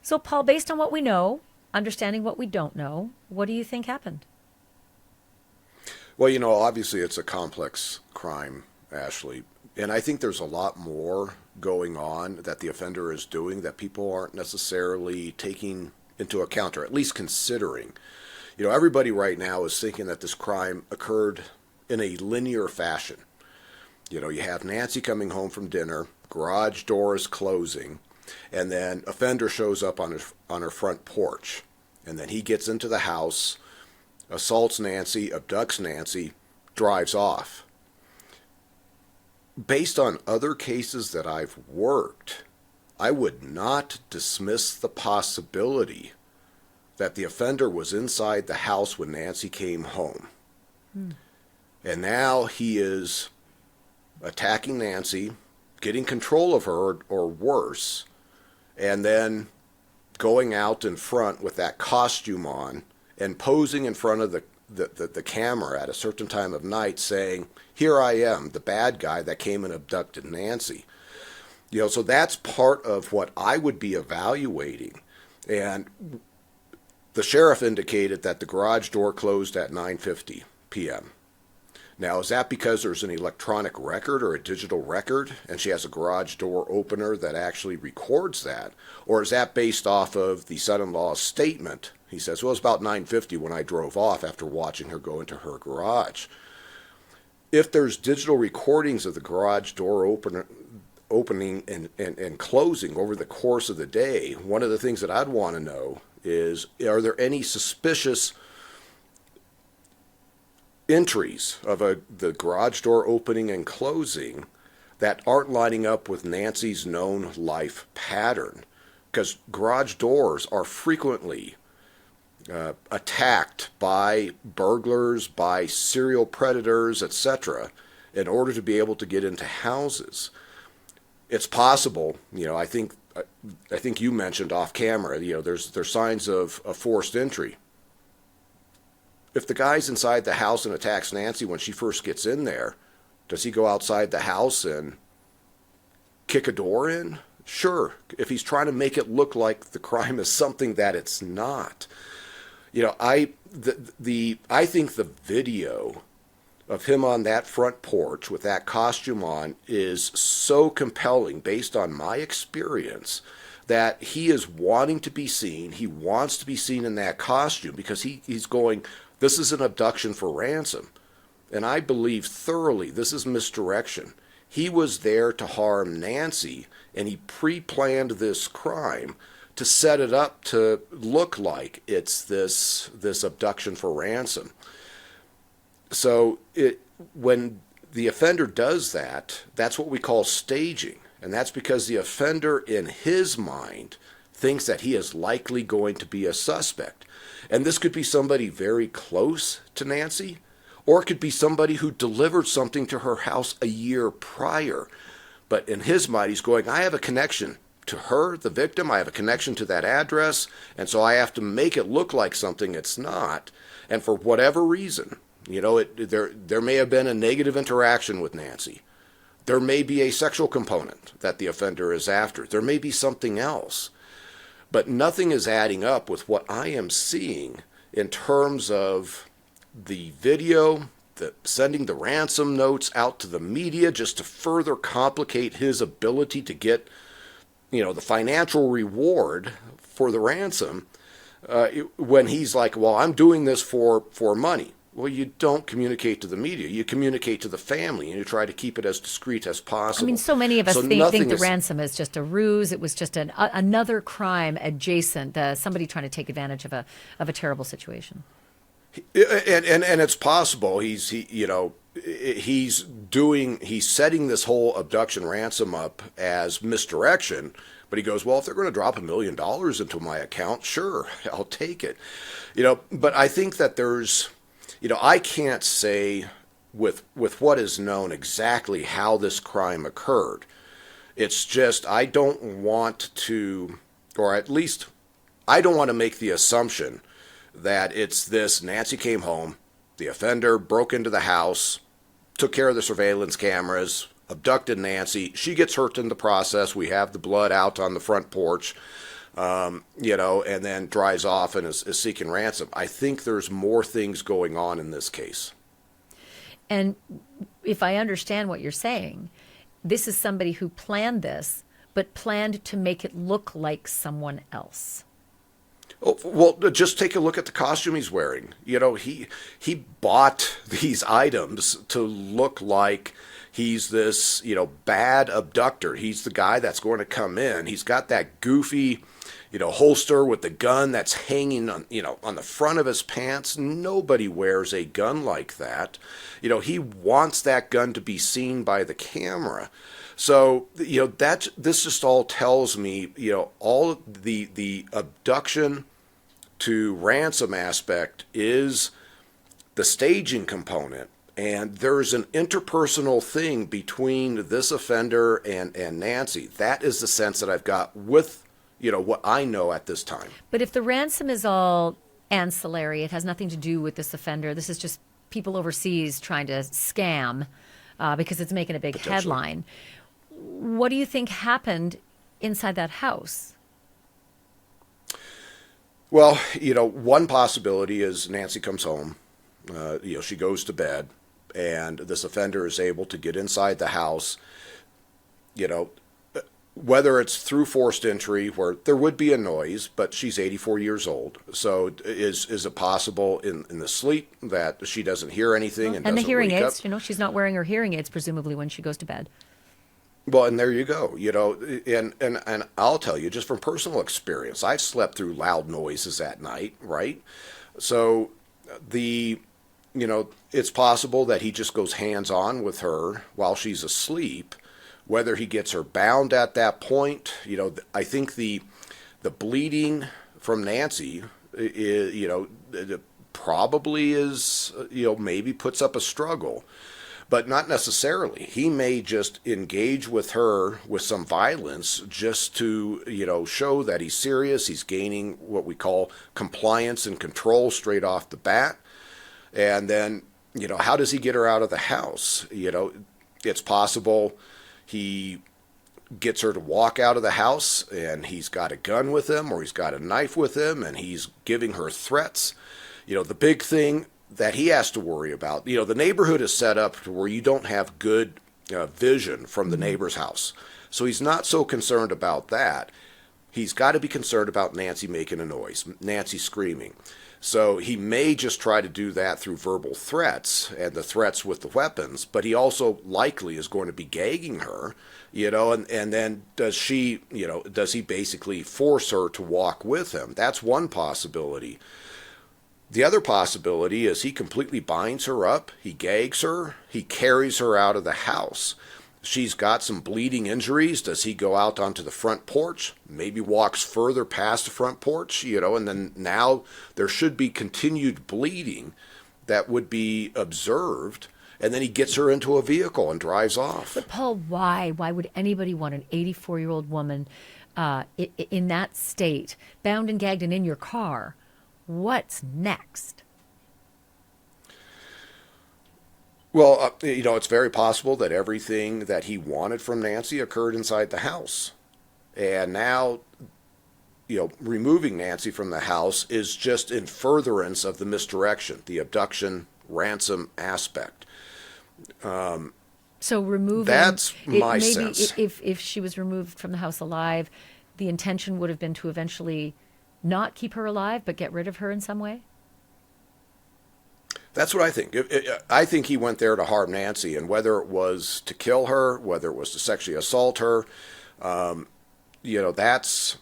So Paul, based on what we know, understanding what we don't know, what do you think happened? Well, obviously it's a complex crime, Ashleigh. And I think there's a lot more going on that the offender is doing that people aren't necessarily taking into account, or at least considering. Everybody right now is thinking that this crime occurred in a linear fashion. You have Nancy coming home from dinner, garage door is closing, and then offender shows up on her front porch. And then he gets into the house, assaults Nancy, abducts Nancy, drives off. Based on other cases that I've worked, I would not dismiss the possibility that the offender was inside the house when Nancy came home. And now he is attacking Nancy, getting control of her, or worse, and then going out in front with that costume on and posing in front of the camera at a certain time of night saying, "Here I am, the bad guy that came and abducted Nancy." So that's part of what I would be evaluating. And the sheriff indicated that the garage door closed at 9:50 p.m. Now, is that because there's an electronic record or a digital record and she has a garage door opener that actually records that? Or is that based off of the son-in-law's statement? He says, well, it was about 9:50 when I drove off after watching her go into her garage. If there's digital recordings of the garage door opening and closing over the course of the day, one of the things that I'd want to know is, are there any suspicious entries of the garage door opening and closing that aren't lining up with Nancy's known life pattern? Because garage doors are frequently attacked by burglars, by serial predators, etc., in order to be able to get into houses. It's possible, I think you mentioned off camera, there's signs of forced entry. If the guy's inside the house and attacks Nancy when she first gets in there, does he go outside the house and kick a door in? Sure, if he's trying to make it look like the crime is something that it's not. I think the video of him on that front porch with that costume on is so compelling based on my experience that he is wanting to be seen. He wants to be seen in that costume because he's going, this is an abduction for ransom. And I believe thoroughly this is misdirection. He was there to harm Nancy, and he pre-planned this crime to set it up to look like it's this abduction for ransom. So when the offender does that, that's what we call staging. And that's because the offender, in his mind, thinks that he is likely going to be a suspect. And this could be somebody very close to Nancy, or it could be somebody who delivered something to her house a year prior. But in his mind, he's going, I have a connection to her, the victim. I have a connection to that address. And so I have to make it look like something it's not. And for whatever reason, there may have been a negative interaction with Nancy. There may be a sexual component that the offender is after. There may be something else. But nothing is adding up with what I am seeing in terms of the video, sending the ransom notes out to the media just to further complicate his ability to get, the financial reward for the ransom, when he's like, well, I'm doing this for money. Well, you don't communicate to the media. You communicate to the family, and you try to keep it as discreet as possible. I mean, so many of us think the ransom is just a ruse. It was just another crime adjacent, somebody trying to take advantage of a terrible situation. And it's possible he's setting this whole abduction ransom up as misdirection. But he goes, well, if they're going to drop $1 million into my account, sure, I'll take it. But I think that there's, I can't say with what is known exactly how this crime occurred. It's just I don't want to, or at least I don't want to make the assumption that it's this: Nancy came home, the offender broke into the house, took care of the surveillance cameras, abducted Nancy. She gets hurt in the process. We have the blood out on the front porch, and then drives off and is seeking ransom. I think there's more things going on in this case. And if I understand what you're saying, this is somebody who planned this, but planned to make it look like someone else. Oh, well, just take a look at the costume he's wearing. He bought these items to look like he's this, bad abductor. He's the guy that's going to come in. He's got that goofy, holster with the gun that's hanging on, on the front of his pants. Nobody wears a gun like that. He wants that gun to be seen by the camera. So, this just all tells me, all the abduction to ransom aspect is the staging component. And there's an interpersonal thing between this offender and Nancy. That is the sense that I've got with, what I know at this time. But if the ransom is all ancillary, it has nothing to do with this offender. This is just people overseas trying to scam because it's making a big headline. What do you think happened inside that house? Well, one possibility is Nancy comes home, she goes to bed, and this offender is able to get inside the house, whether it's through forced entry where there would be a noise, but she's 84 years old. So is it possible in the sleep that she doesn't hear anything and doesn't the hearing wake aids, up? She's not wearing her hearing aids presumably when she goes to bed. Well, and there you go, and I'll tell you just from personal experience, I've slept through loud noises at night, right? So it's possible that he just goes hands-on with her while she's asleep. Whether he gets her bound at that point, I think the bleeding from Nancy, probably is, maybe puts up a struggle. But not necessarily. He may just engage with her with some violence just to, show that he's serious. He's gaining what we call compliance and control straight off the bat. And then, how does he get her out of the house? It's possible he gets her to walk out of the house and he's got a gun with him or he's got a knife with him and he's giving her threats. The big thing that he has to worry about. The neighborhood is set up to where you don't have good vision from the neighbor's house. So he's not so concerned about that. He's got to be concerned about Nancy making a noise, Nancy screaming. So he may just try to do that through verbal threats and the threats with the weapons, but he also likely is going to be gagging her, and then does he basically force her to walk with him? That's one possibility. The other possibility is he completely binds her up, he gags her, he carries her out of the house. She's got some bleeding injuries. Does he go out onto the front porch? Maybe walks further past the front porch, and then now there should be continued bleeding that would be observed. And then he gets her into a vehicle and drives off. But Paul, why? Why would anybody want an 84-year-old woman in that state, bound and gagged and in your car? What's next? Well, it's very possible that everything that he wanted from Nancy occurred inside the house. And now, removing Nancy from the house is just in furtherance of the misdirection, the abduction, ransom aspect. So removing... That's my sense. If she was removed from the house alive, the intention would have been to eventually not keep her alive, but get rid of her in some way? That's what I think. I think he went there to harm Nancy, and whether it was to kill her, whether it was to sexually assault her, that's,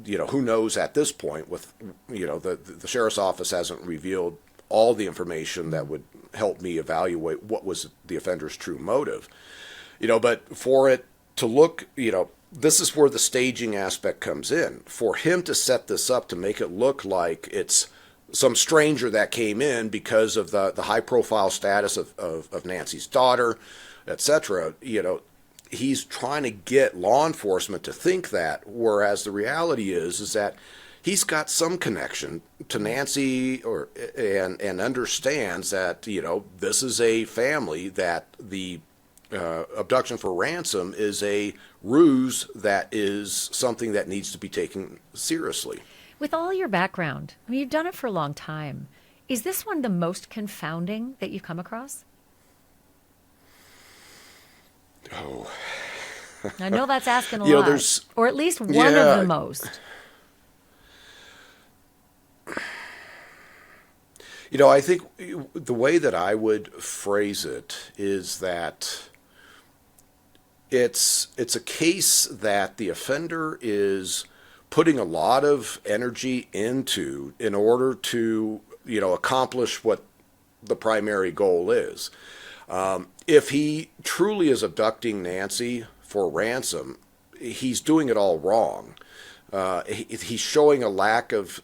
who knows at this point. With, the sheriff's office hasn't revealed all the information that would help me evaluate what was the offender's true motive. But for it to look, this is where the staging aspect comes in. For him to set this up to make it look like it's some stranger that came in because of the high-profile status of Nancy's daughter, etc., he's trying to get law enforcement to think that, whereas the reality is that he's got some connection to Nancy and understands that, this is a family that the abduction for ransom is a ruse that is something that needs to be taken seriously. With all your background, you've done it for a long time. Is this one the most confounding that you've come across? Oh. I know that's asking a lot. Or at least one of the most. I think the way that I would phrase it is that it's a case that the offender is putting a lot of energy into in order to, accomplish what the primary goal is. If he truly is abducting Nancy for ransom, he's doing it all wrong. He's showing a lack of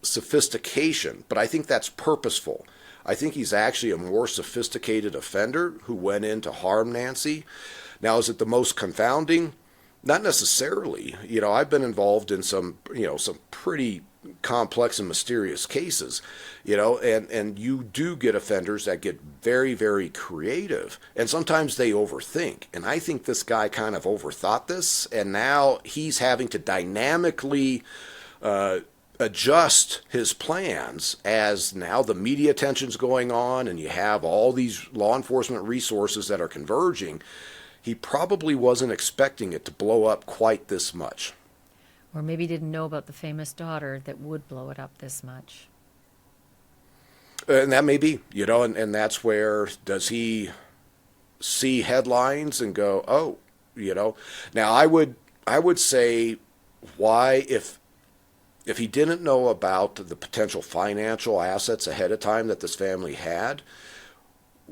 sophistication, but I think that's purposeful. I think he's actually a more sophisticated offender who went in to harm Nancy. Now, is it the most confounding? Not necessarily. I've been involved in some pretty complex and mysterious cases, and you do get offenders that get very, very creative, and sometimes they overthink. And I think this guy kind of overthought this, and now he's having to dynamically adjust his plans as now the media attention's going on, and you have all these law enforcement resources that are converging. He probably wasn't expecting it to blow up quite this much. Or maybe didn't know about the famous daughter that would blow it up this much. And that may be, and that's where, does he see headlines and go, oh, Now, I would say, why, if he didn't know about the potential financial assets ahead of time that this family had,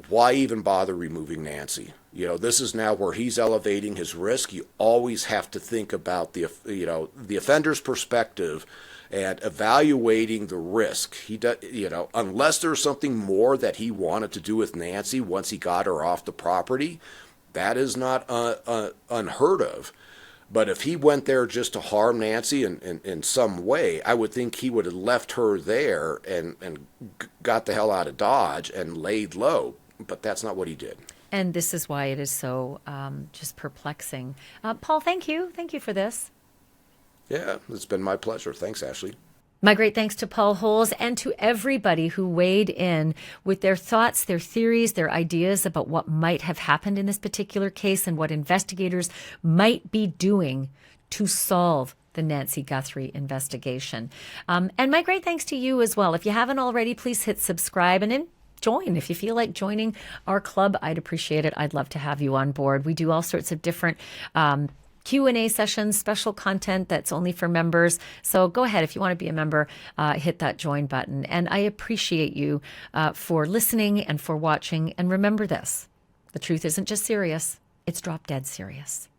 why even bother removing Nancy? This is now where he's elevating his risk. You always have to think about the offender's perspective and evaluating the risk. Unless there's something more that he wanted to do with Nancy once he got her off the property, that is not unheard of. But if he went there just to harm Nancy in some way, I would think he would have left her there and got the hell out of Dodge and laid low. But that's not what he did. And this is why it is so just perplexing. Paul, thank you. Thank you for this. Yeah, it's been my pleasure. Thanks, Ashleigh. My great thanks to Paul Holes and to everybody who weighed in with their thoughts, their theories, their ideas about what might have happened in this particular case and what investigators might be doing to solve the Nancy Guthrie investigation. And my great thanks to you as well. If you haven't already, please hit subscribe and join. If you feel like joining our club, I'd appreciate it. I'd love to have you on board. We do all sorts of different Q&A sessions, special content that's only for members. So go ahead, if you want to be a member, hit that join button. And I appreciate you for listening and for watching. And remember this, the truth isn't just serious, it's drop dead serious.